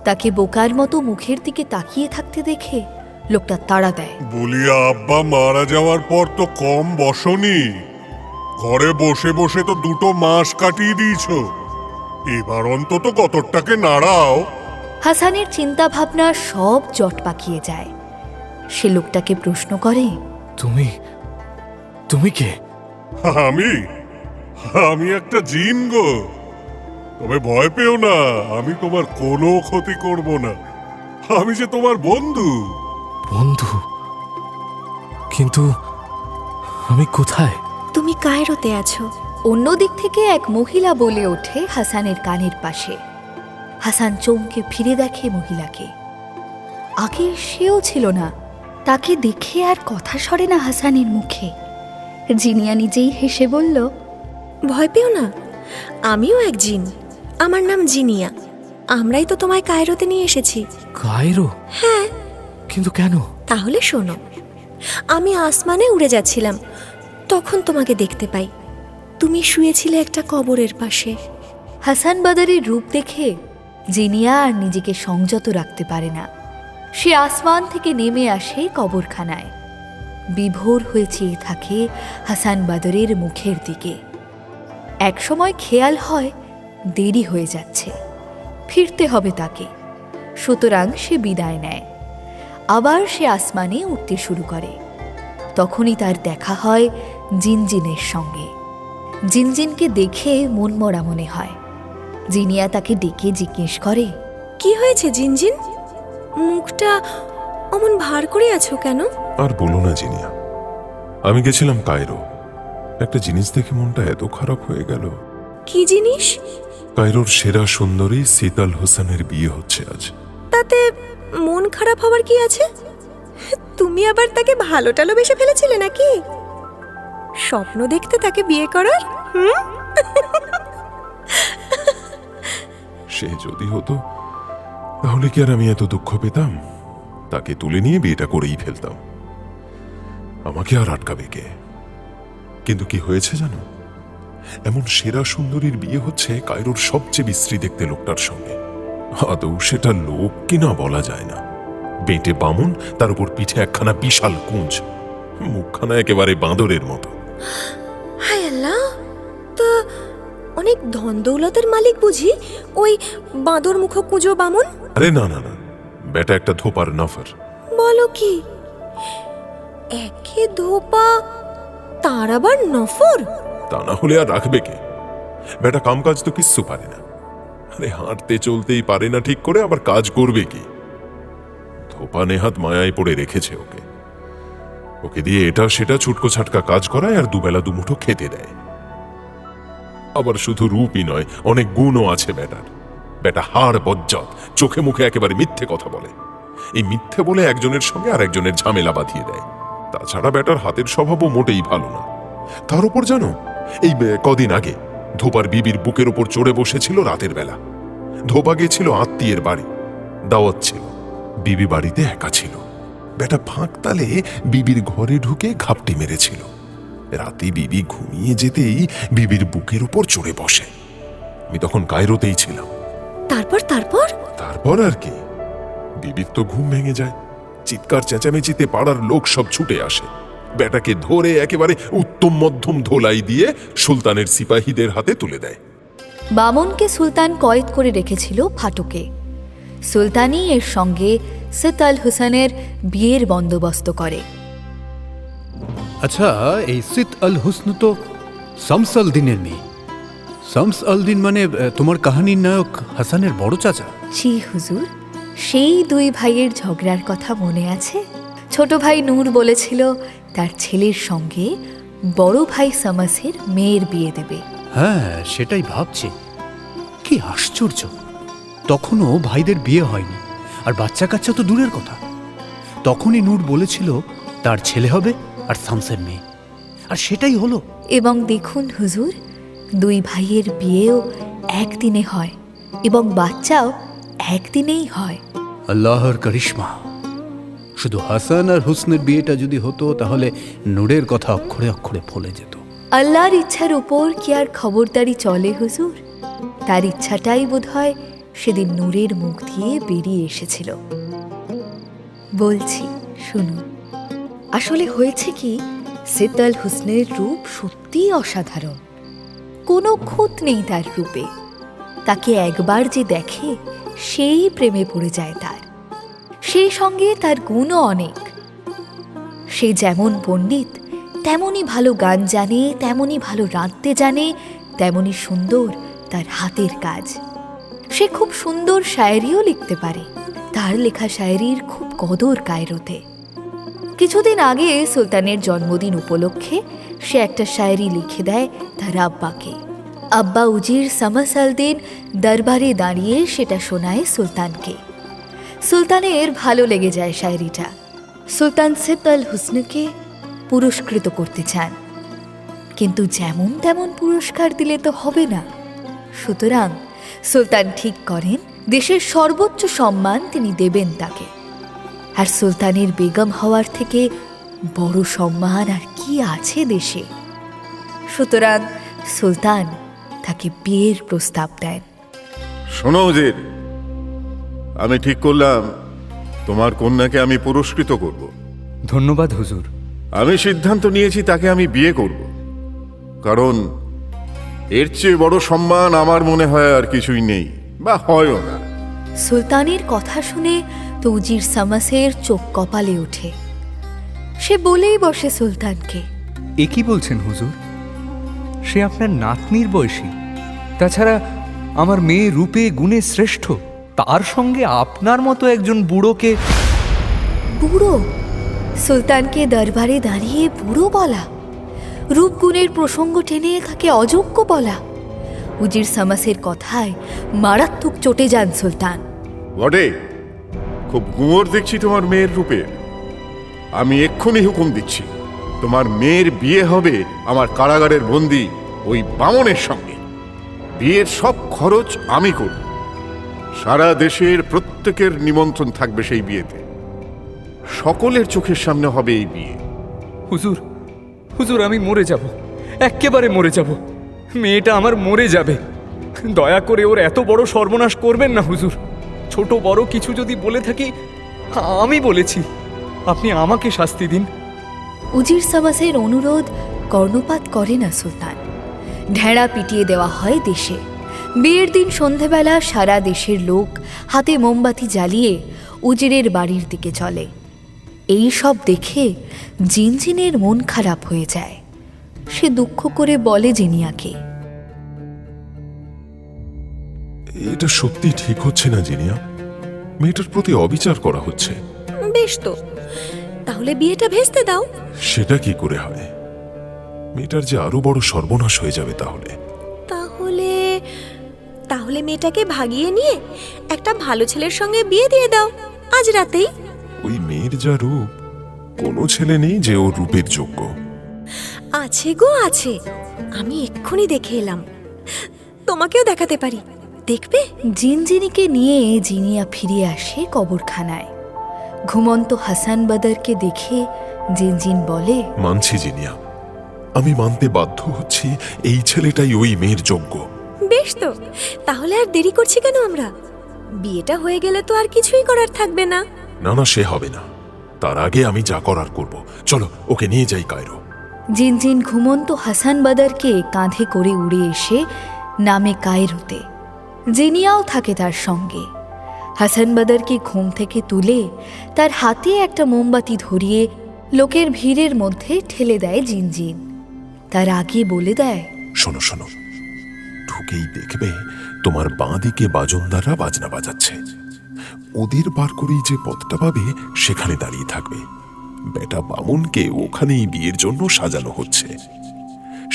তাকে বোকার মতো মুখের দিকে তাকিয়ে থাকতে দেখে লোকটা তাড়া দেয়। বলি, আব্বা মারা যাওয়ার পর তো কম বসনি, ঘরে বসে বসে তো 2 মাস কাটিয়ে দিয়েছো। এবার অন্তত কতটাকে নাড়াও। হাসানের চিন্তা ভাবনা সব জট পাকিয়ে যায়। সে লোকটাকে প্রশ্ন করে, তুমি কে? আমি একটা জিন গো। তবে ভয় পেও না, আমি তোমার কোনো ক্ষতি করব না। আমি যে তোমার বন্ধু। বন্ধু? কিন্তু আমি কোথায়? তুমি কায়রোতে আছো। অন্য দিক থেকে এক মহিলা বলে ওঠে হাসানের কানের পাশে। হাসান চমকে ফিরে দেখে মহিলাকে। আগে সেও ছিল না। তাকে দেখে আর কথা সরে না হাসানের মুখে। জিনিয়া নিজেই হেসে বলল, ভয় পেও না, আমিও এক জিন। আমার নাম জিনিয়া। আমরাই তো তোমায় কায়রোতে নিয়ে এসেছি। কায়রো? হ্যাঁ। কিন্তু কেন? তাহলে শোনো, আমি আসমানে উড়ে যাচ্ছিলাম, তখন তোমাকে দেখতে পাই। তুমি শুয়েছিলে একটা কবরের পাশে। হাসান বাদারের রূপ দেখে জিনিয়া আর নিজেকে সংযত রাখতে পারে না। সে আসমান থেকে নেমে আসে কবরখানায়। বিভোর হয়ে চেয়ে থাকে হাসান বাদরের মুখের দিকে। একসময় খেয়াল হয় দেরি হয়ে যাচ্ছে, ফিরতে হবে তাকে। সুতরাং সে বিদায় নেয়। আবার সে আসমানে উঠতে শুরু করে। তখনই তার দেখা হয় জিনজিনের সঙ্গে। জিনজিনকে দেখে মনমরা মনে হয়। জিনিয়া তাকে ডেকে জিজ্ঞেস করে, কি হয়েছে জিনজিন? মুখটা অমন ভার করে আছো কেন? আর বলো না জিনিয়া, আমি গেছিলাম কায়রো। একটা জিনিস দেখে মনটা এত খারাপ হয়ে গেল। কি জিনিস? কায়রোর সেরা সুন্দরী সিতাল হোসেনের বিয়ে হচ্ছে আজ। তাতে মন খারাপ হওয়ার কি আছে? তুমি আবার তাকে ভালো টালোবেসে ফেলেছিলে নাকি? স্বপ্ন দেখতে তাকে বিয়ে করার? সে যদি হতো তাহলে কি আর আমি এত দুঃখ পেতাম? তাকে তুলে নিয়ে বিয়েটা করেই ফেলতাম। আমাকে আর আটকাবে কে? কিন্তু কি হয়েছে জানো, এমন সেরা সুন্দরীর বিয়ে হচ্ছে কায়রোর সবচেয়ে বিশ্রী দেখতে লোকটার সঙ্গে। আদৌ সেটা লোক কিনা বলা যায় না। বেঁটে বামুন, তার উপর পিঠে একখানা বিশাল কুঁজ, মুখখানা একেবারে বাঁদরের মতো। হায় আল্লাহ, তো অনেক ধন দৌলতের মালিক বুঝি ওই বাঁদর মুখ কুঁজো বামুন? আরে না না না, বেটা একটা ধোপার নফর। বলো কি? একে ধোপা, তার আবার নফর? তা না হলে আর রাখবে কে? বেটা কামকাজ তো কিচ্ছু পারে না। আরে হাঁটতে চলতেই পারে না ঠিক করে, আবার কাজ করবে কি? ধোপা নেহাত মায়ায় পড়ে রেখেছে ওকে। ওকে দিয়ে এটা সেটা ছুটকো ছাটকা কাজ করায় আর দুবেলা দুমুঠো খেতে দেয়। আবার শুধু রূপই নয়, অনেক গুণও আছে বেটার। বেটা হাড় বজ্জাত, চোখে মুখে একেবারে মিথ্যে কথা বলে। এই মিথ্যে বলে একজনের সঙ্গে আর একজনের ঝামেলা বাঁধিয়ে দেয়। তাছাড়া বেটার হাতের স্বভাবও মোটেই ভালো না। তার উপর জানো, এই কদিন আগে ধোপার বিবির বুকের উপর চড়ে বসেছিল রাতের বেলা। ধোপা গিয়েছিল আত্মীয়ের বাড়ি, দাওয়াত ছিল। বিবি বাড়িতে একা ছিল। বেটা ফাঁক তালে বিবির ঘরে ঢুকে ঘাপটি মেরেছিল। রাতে বিবি ঘুমিয়ে যেতেই বিবির বুকের উপর চড়ে বসে। আমি তখন কায়রোতেই ছিলাম। তারপর তারপর তারপর আর কি, বিবির তো ঘুম ভেঙে যায়। চিৎকার চেঁচামেচিতে পাড়ার লোক সব ছুটে আসে। বেটাকে ধরে একেবারে উত্তম মধ্যম ধোলাই দিয়ে সুলতানের সিপাহীদের হাতে তুলে দেয়। বামনকে সুলতান কয়েদ করে রেখেছিল ফাটকে। সুলতানই এর সঙ্গে সিত আল হুসেনের বিয়ের বন্দোবস্ত করে। আচ্ছা, এই সিত আল হুসন তো শামস আল দিনের মেয়ে। শামস আল দিন মানে তোমার কাহানির নায়ক হাসানের বড় চাচা? জি হুজুর, সেই দুই ভাইয়ের ঝগড়ার কথা মনে আছে? ছোট ভাই নূর বলেছিল তার ছেলের সঙ্গে বড় ভাই শামসের মেয়ের বিয়ে দেবে। হ্যাঁ, সেটাই ভাবছি। কি আশ্চর্য, তখনও ভাইদের বিয়ে হয়নি, আর বাচ্চা কাচ্চা তো দূরের কথা। তখনই নূর বলেছিল তার ছেলে হবে আর শামসের মেয়ে, আর সেটাই হলো। এবং দেখুন হুজুর, দুই ভাইয়ের বিয়েও একদিনে হয় এবং বাচ্চাও একদিনেই হয়। আল্লাহর করিশ্মা। শুধু হাসান আর হুসনের বিয়েটা যদি হতো তাহলে নূরের কথা অক্ষরে অক্ষরে ফলে যেত। আল্লাহর ইচ্ছার উপর কি আর খবরদারি চলে হুজুর? তার ইচ্ছাটাই বোধহয় সেদিন নূরের মুখ দিয়ে বেরিয়ে এসেছিল। বলছি, শুনুন। আসলে হয়েছে কি, সিত আল হুসনের রূপ সত্যিই অসাধারণ। কোনো খুঁত নেই তার রূপে। তাকে একবার যে দেখে সেই প্রেমে পড়ে যায় তার। সেই সঙ্গে তার গুণও অনেক। সে যেমন পণ্ডিত, তেমনই ভালো গান জানে, তেমনই ভালো রাঁধতে জানে, তেমনই সুন্দর তার হাতের কাজ। সে খুব সুন্দর শায়েরিও লিখতে পারে। তার লেখা শায়েরির খুব কদর কায়রোতে। কিছুদিন আগে সুলতানের জন্মদিন উপলক্ষে সে একটা শায়েরি লিখে দেয় তার আব্বাকে। আব্বা উজির শামস আল দিন দরবারে দাঁড়িয়ে সেটা শোনায় সুলতানকে। সুলতানের ভালো লেগে যায় শায়েরিটা। সুলতান সিত আল হুসনকে পুরস্কৃত করতে চান, কিন্তু যেমন তেমন পুরস্কার দিলে তো হবে না। সুতরাং সুলতান ঠিক করেন দেশের সর্বোচ্চ সম্মান তিনি দেবেন তাকে। আর সুলতানের বেগম হওয়ার থেকে বড় সম্মান আর কি আছে দেশে? সুতরাং সুলতান তাকে বিয়ের প্রস্তাব দেন। শোনো উজির, আমি ঠিক করলাম তোমার কন্যাকে আমি পুরস্কৃত করব। ধন্যবাদ হুজুর। আমি সিদ্ধান্ত নিয়েছি তাকে আমি বিয়ে করব, কারণ এর চেয়ে বড় সম্মান আমার মনে হয় আর কিছুই নেই, বা হয়ও না। সুলতানের কথা শুনে তো উজির শামসের চোখ কপালে ওঠে। সে বলেই বসে সুলতানকে, এ কি বলছেন হুজুর? সে আপনার নাতনির বয়সী, তাছাড়া আমার মেয়ে রূপে গুণে শ্রেষ্ঠ, তার সঙ্গে আপনার মতো একজন বুড়োকে। বুড়ো? সুলতানকে দরবারে দাঁড়িয়ে বুড়ো বলা, রূপগুণের প্রসঙ্গ টেনে তাকে অযোগ্য বলা। উজির শামসের কথায় মারাত্মক চটে যান সুলতান। বটে, খুব গুমর দেখছি তোমার মেয়ের রূপে। আমি এক্ষুনি হুকুম দিচ্ছি, তোমার মেয়ের বিয়ে হবে আমার কারাগারের বন্দী ওই বামনের সঙ্গে। বিয়ের সব খরচ আমি করব। সারা দেশের প্রত্যেকের নিমন্ত্রণ থাকবে সেই বিয়েতে। সকলের চোখের সামনে হবে এই বিয়ে। হুজুর, হুজুর, আমি মরে যাব, এক্কেবারে মরে যাব। মেয়েটা আমার মরে যাবে। দয়া করে ওর এত বড় সর্বনাশ করবেন না হুজুর। ছোট বড় কিছু যদি বলে থাকি, আমি বলেছি, আপনি আমাকে শাস্তি দিন। উজির শামসের অনুরোধ কর্ণপাত করে না সুলতান। ঢেড়া পিটিয়ে দেওয়া হয় দেশে। বিয়ের দিন সন্ধেবেলা সারা দেশের লোক হাতে মোমবাতি জ্বালিয়ে উজিরের বাড়ির দিকে চলে। এই সব দেখে জিনজিনের মন খারাপ হয়ে যায়। সে দুঃখ করে বলে জিনিয়াকে, এটা সত্যি ঠিক হচ্ছে না জিনিয়া। মেয়েটার প্রতি অবিচার করা হচ্ছে। বেশ তো, তাহলে বিয়েটা ভেস্তে দাও। সেটা কি করে হয়? মেয়েটার যে আরো বড় সর্বনাশ হয়ে যাবে তাহলে। তাহলে তাহলে মেয়েটাকে ভাগিয়ে নিয়ে একটা ভালো ছেলের সঙ্গে বিয়ে দিয়ে দাও আজ রাতেই। ওই মেয়ের যা রূপ, কোনো ছেলে নেই যে ওর রূপের যোগ্য। আছে গো আছে, আমি এক্ষুনি দেখে এলাম। তোমাকেও দেখাতে পারি, দেখবে? জিনজিনিকে নিয়ে জিনিয়া ফিরে আসে কবরখানায়। ঘুমন্ত হাসান বাদরকে দেখে জিনজিন বলে, মানছি জিনিয়া, আমি মানতে বাধ্য হচ্ছি এই ছেলেটাই ওই মেয়ের যোগ্য। বেশ তো, তাহলে আর দেরি করছি কেন আমরা? বিয়েটা হয়ে গেলে তো আর কিছুই করার থাকবে না। না না, সে হবে না। তার আগে আমি যা করার করব। চলো ওকে নিয়ে যাই কায়রো। জিনজিন ঘুমন্ত হাসান বাদরকে কাঁধে করে উড়ে এসে নামে কায়রোতে। জিনিয়াও থাকে তার সঙ্গে। হাসান বাদারকে ঘুম থেকে তুলে তার হাতে একটা মোমবাতি ধরিয়ে লোকের ভিড়ের মধ্যে ঠেলে দেয় জিনজিন। তার আগে বলে দেয়, শোনো শোনো, ঢুকেই দেখবে তোমার বাঁ দিকে বাজনদাররা বাজনা বাজাচ্ছে। ওদের বার করেই যে পথটা পাবে সেখানে দাঁড়িয়ে থাকবে। বেটা বামুনকে ওখানেই বিয়ের জন্য সাজানো হচ্ছে।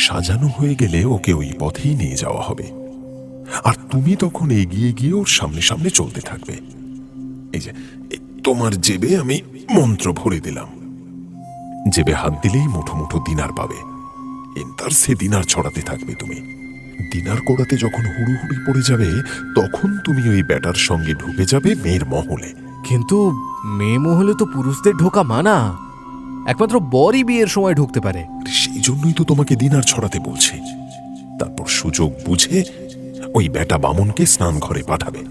সাজানো হয়ে গেলে ওকে ওই পথেই নিয়ে যাওয়া হবে, আর তুমি তখন এগিয়ে গিয়ে ওর সামনে সামনে চলতে থাকবে। এই যে তোমার জেবে আমি মন্ত্র ভরে দিলাম, জেবে হাত দিলেই মুঠো মুঠো দিনার পাবে। এন্তার সে দিনার ছড়াতে থাকবে তুমি। দিনার কোড়াতে যখন হুড়ুহুড়ি পড়ে যাবে, তখন তুমি ওই ব্যাটার সঙ্গে ঢুকে যাবে মেয়ের মহলে। কিন্তু মেয়ে মহলে তো পুরুষদের ঢোকা মানা, একমাত্র বরই বিয়ের সময় ঢুকতে পারে। সেই জন্যই তো তোমাকে দিনার ছড়াতে বলছি। তারপর সুযোগ বুঝে ওই ব্যাটা বামুনকে স্নান ঘরে পাঠাবে।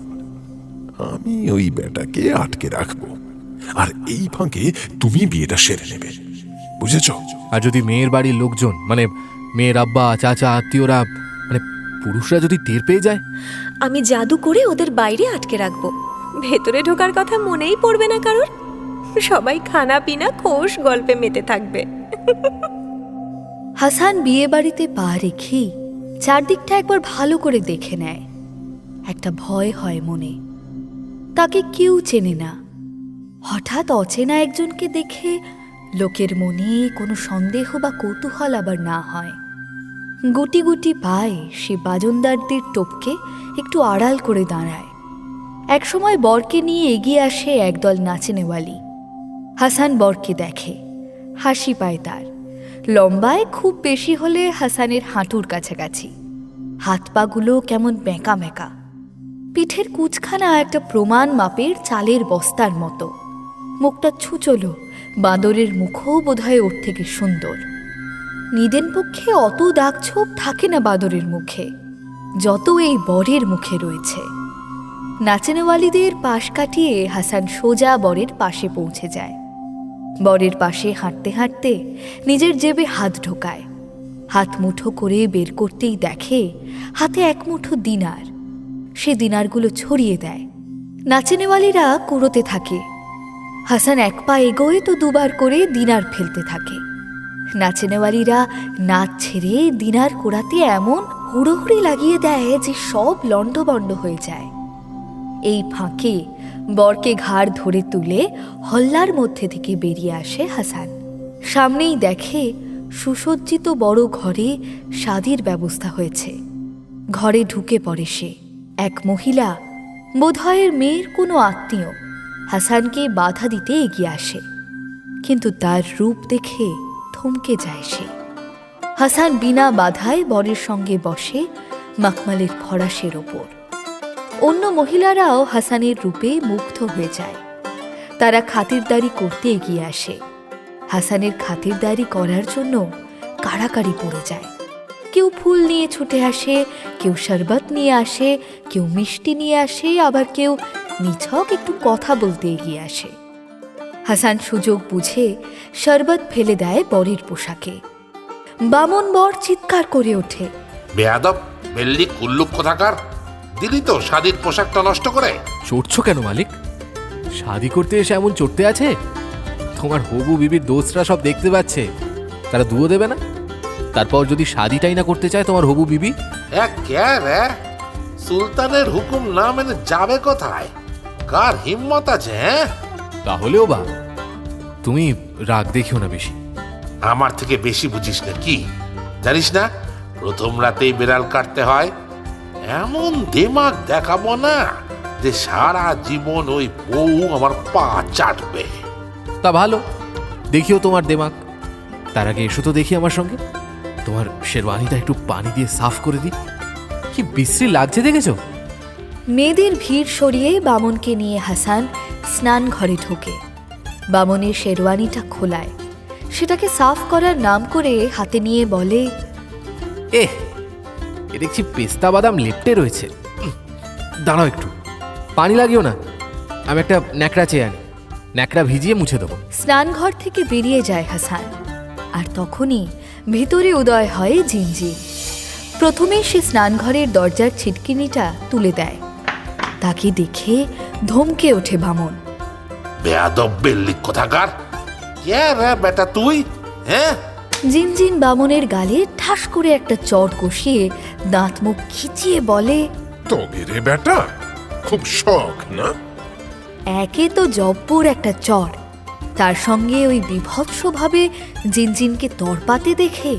আমি ওই ব্যাটাকে আটকে রাখবো, আর এই ফাঁকে তুমি বিয়েটা সেরে নেবে, বুঝেছ? আর যদি মেয়ের বাড়ির লোকজন, মানে মেয়ের আব্বা, চাচা, আত্মীয়রা, মানে পুরুষরা যদি টের পেয়ে যায়? আমি জাদু করে ওদের বাইরে আটকে রাখবো। ভেতরে ঢোকার কথা মনেই পড়বে না কারোর। সবাই খানা পিনা খোশ গল্পে মেতে থাকবে। হাসান বিয়ে বাড়িতে পা রেখেই চারদিকটা একবার ভালো করে দেখে নেয়। একটা ভয় হয় মনে। তাকে কেউ চেনে না। হঠাৎ অচেনা একজনকে দেখে লোকের মনে কোনো সন্দেহ বা কৌতূহল আবার না হয়। গুটি গুটি পায়ে সে বাজনদারদের টপকে একটু আড়াল করে দাঁড়ায়। একসময় বরকে নিয়ে এগিয়ে আসে একদল নাচেনেওয়ালি। হাসান বরকে দেখে, হাসি পায় তার। লম্বায় খুব বেশি হলে হাসানের হাঁটুর কাছাকাছি। হাত পাগুলো কেমন বেঁকা মেকা। পিঠের কুচখানা একটা প্রমাণ মাপের চালের বস্তার মতো। মুখটা ছুচলো, বাঁদরের মুখও বোধহয় ওর থেকে সুন্দর। নিদেন পক্ষে অত দাগ ছোপ থাকে না বাঁদরের মুখে, যত এই বরের মুখে রয়েছে। নাচেনেওয়ালিদের পাশ কাটিয়ে হাসান সোজা বরের পাশে পৌঁছে যায়। বরের পাশে হাঁটতে হাঁটতে নিজের জেবে হাত ঢোকায়। হাত মুঠো করে বের করতেই দেখে হাতে এক মুঠো দিনার। সে দিনারগুলো ছড়িয়ে দেয়। নাচেনেওয়ালিরা কুড়োতে থাকে। হাসান এক পা এগোয় তো দুবার করে দিনার ফেলতে থাকে। নাচেনেওয়ালিরা নাচ ছেড়ে দিনার কোড়াতে এমন হুড়োহুড়ি লাগিয়ে দেয় যে সব লণ্ডভণ্ড হয়ে যায়। এই ফাঁকে বরকে ঘাড় ধরে তুলে হল্লার মধ্যে থেকে বেরিয়ে আসে হাসান। সামনেই দেখে সুসজ্জিত বড় ঘরে শাদির ব্যবস্থা হয়েছে। ঘরে ঢুকে পড়ে সে। এক মহিলা, বোধহয়ের মেয়ের কোনো আত্মীয়, হাসানকে বাধা দিতে এগিয়ে আসে। কিন্তু তার রূপ দেখে থমকে যায় সে। হাসান বিনা বাধায় বরের সঙ্গে বসে মাকমালের ফরাসের ওপর। অন্য মহিলারাও হাসানের রূপে মুগ্ধ হয়ে যায়। তারা খাতিরদারি করতে এগিয়ে আসে। হাসানের খাতিরদারি করার জন্য কাড়াকাড়ি পড়ে যায়। কেউ ফুল নিয়ে ছুটে আসে, কেউ শরবত নিয়ে আসে, কেউ মিষ্টি নিয়ে আসে, আবার কেউ নিছক একটু কথা বলতে এগিয়ে আসে। হাসান সুযোগ বুঝে শরবত ফেলে দেয় বরের পোশাকে। বামন বর চিৎকার করে ওঠে, বেয়াদব, বেল্লি কুল্লুক কোথাকার! দিলি তো শাদির পোশাকটা নষ্ট করে। চড়ছো কেন মালিক? শাদি করতে এসে এমন চড়তে আছে? তোমার হবু বিবির দোস্তরা সব দেখতে পাচ্ছে, তারা দুয়ো দেবে না? তারপর যদি শাদিটাই না করতে চায় তোমার হবু বিবি? কে রে? সুলতানের হুকুম না মেনে যাবে কোথায়? কার হিম্মত আছে? হ্যাঁ, তাহলেও বা তুমি রাগ দেখিও না বেশি। আমার থেকে বেশি বুঝিস না কি? জানিস না প্রথম রাতেই বেড়াল কাটতে হয়? এমন দিমাগ দেখাবো না যে সারা জীবন ওই বউ আমার পা চাটবে। তা ভালো, দেখিও তোমার দেমাগ। তার আগে এসো তো দেখি আমার সঙ্গে। তোমার শেরওয়ানিটা একটু পানি দিয়ে সাফ করে দিই। কি বিশ্রী লাগছে দেখেছ? মেয়েদের ভিড় সরিয়ে বামনকে নিয়ে হাসান স্নান ঘরে ঢোকে। বামনের শেরওয়ানিটা খোলায়। সেটাকে সাফ করার নাম করে হাতে নিয়ে বলে, এ দেখছি পেস্তা বাদাম লেপ্টে রয়েছে। দাঁড়াও একটু, পানি লাগিও না, আমি একটা ন্যাকড়া চেয়ে আনি, ন্যাকড়া ভিজিয়ে মুছে দেবো। স্নানঘর থেকে বেরিয়ে যায় হাসান। আর তখনই ভিতরে উদয় হয় জিনজিন। প্রথমে সে স্নানঘরের দরজার ছিটকিনিটা তুলে দেয়। তাকে দেখে ধমকে ওঠে বামন। বেয়াদব বেল্লি কোথাকার! কে রে বেটা তুই? হ্যাঁ, জিনজিন বামনের গালে ঠাস করে একটা চড় কষিয়ে দাঁত মুখ খিচিয়ে বলে, তবে রে বেটা, খুব শখ না? একে তো জব্বর একটা চর, তার সঙ্গে ওই বিভৎসভাবে জিনজিনকে তরপাতে দেখে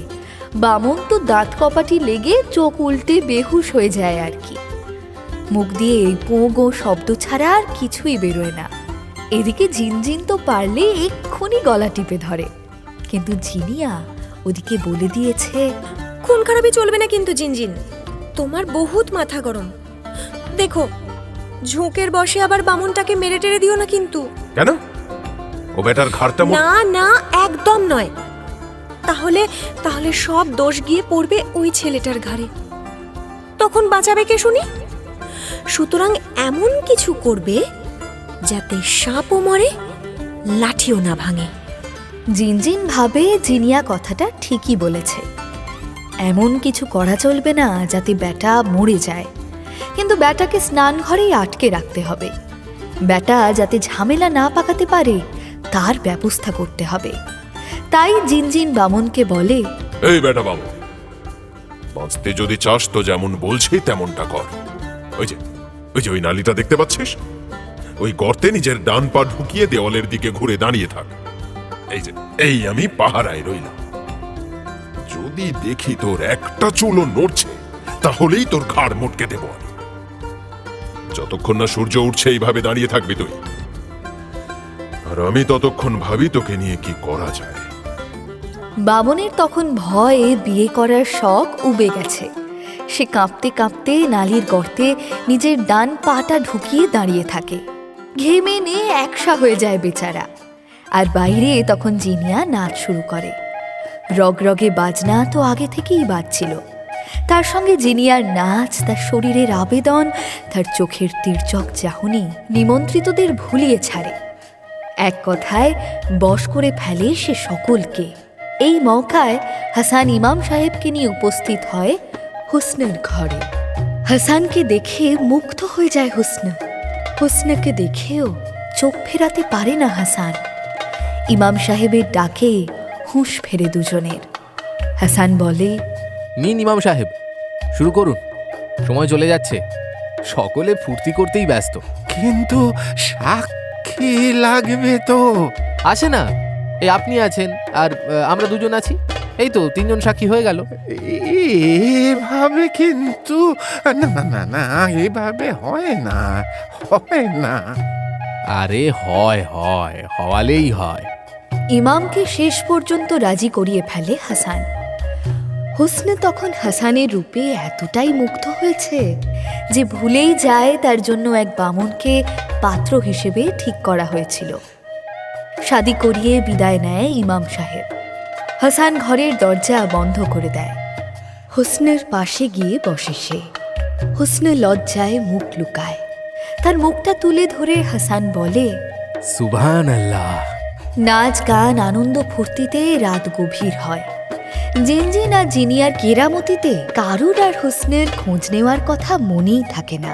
বামন তো দাঁত কপাটি লেগে চোখ উল্টে বেহুশ হয়ে যায় আর কি। মুখ দিয়ে এই পোঁগো শব্দ ছাড়া আর কিছুই বেরোয় না। এদিকে জিনজিন তো পারলে এক্ষুনি গলা টিপে ধরে, কিন্তু জিনিয়া ওদিকে বলে দিয়েছে, খুন খারাপি চলবে না কিন্তু জিনজিন, তোমার বহুত মাথা গরম। দেখো, ঝোঁকের বসে আবার বামনটাকে মেরে টেরে দিও না কিন্তু। কেন? ও বেটার ঘাড়টা না না, একদম নয়। তাহলে তাহলে সব দোষ গিয়ে পড়বে ওই ছেলেটার ঘাড়ে, তখন বাঁচাবে কে শুনি? সুতরাং এমন কিছু করবে যাতে সাপও মরে, লাঠিও না ভাঙে। জিনজিন ভাবে জিনিয়া কথাটা ঠিকই বলেছে। এমন কিছু করা চলবে না যাতে ব্যাটা মরে যায়, কিন্তু ব্যাটাকে স্নান ঘরেই আটকে রাখতে হবে। ব্যাটা যাতে ঝামেলা না পাকাতে পারে তার ব্যবস্থা করতে হবে। তাই জিনজিন বামনকে বলে, এই বেটা বামন, বাঁচতে যদি চাস তো যেমন বলছি তেমনটা কর। ওই যে ওই নালিটা দেখতে পাচ্ছিস, ওই গর্তে নিজের ডান পা ঢুকিয়ে দেওয়ালের দিকে ঘুরে দাঁড়িয়ে থাক। এই আমি পাহারায় রইলাম। যদি দেখি তোর একটা চুলও নড়ছে, তাহলেই তোর ঘাড় মটকে দেব আমি। যতক্ষণ না সূর্য উঠছে এইভাবে দাঁড়িয়ে থাকবি তুই, আর আমি ততক্ষণ ভাবি তোকে নিয়ে কি করা যায়। বামনের তখন ভয়ে বিয়ে করার শখ উবে গেছে। সে কাঁপতে কাঁপতে নালির গর্তে নিজের ডান পাটা ঢুকিয়ে দাঁড়িয়ে থাকে। ঘেমে নিয়ে একসা হয়ে যায় বেচারা। আর বাইরে তখন জিনিয়া নাচ শুরু করে। রগরগে বাজনা তো আগে থেকেই বাজছিল। তার সঙ্গে জিনিয়ার নাচ, তার শরীরের আবেদন, তার চোখের তীর্যক চাহনি নিমন্ত্রিতদের ভুলিয়ে ছাড়ে। এক কথায় বশ করে ফেলে সে সকলকে। এই মৌকায় হাসান ইমাম সাহেবকে নিয়ে উপস্থিত হয় হুসনের ঘরে। হাসানকে দেখে মুগ্ধ হয়ে যায় হুসন। হুসনকে দেখেও চোখ ফেরাতে পারে না হাসান। ইমাম সাহেবের ডাকে হুঁশ ফেরে দুজনের। হাসান বলে, নিন ইমাম সাহেব, শুরু করুন, সময় চলে যাচ্ছে। সকলে ফুর্তি করতেই ব্যস্ত। কিন্তু সাক্ষী লাগবে তো। আছে না, এই আপনি আছেন আর আমরা দুজন আছি, এই তো তিনজন সাক্ষী হয়ে গেল। এভাবে কিন্তু না না না, এভাবে হয় না, হয় না। আরে হয় হয়, হওয়ালেই হয়। ইমামকে শেষ পর্যন্ত রাজি করিয়ে ফেলে হাসান। হুসনে তখন হাসানের রূপে এতটাই মুগ্ধ হয়েছে যে ভুলেই যায় তার জন্য এক বামনকে পাত্র হিসেবে ঠিক করা হয়েছিল। শাদি করিয়ে বিদায় নেয় ইমাম সাহেব। হাসান ঘরের দরজা বন্ধ করে দেয়। হুসনের পাশে গিয়ে বসে সে। হুসনে লজ্জায় মুখ লুকায়। তার মুখটা তুলে ধরে হাসান বলে, সুবহান আল্লাহ। নাচ গান আনন্দ ফুর্তিতে রাত গভীর হয়। জিনজিন আর জিনিয়ার কেরামতিতে কারুর আর হুসনের খোঁজ নেওয়ার কথা মনেই থাকে না।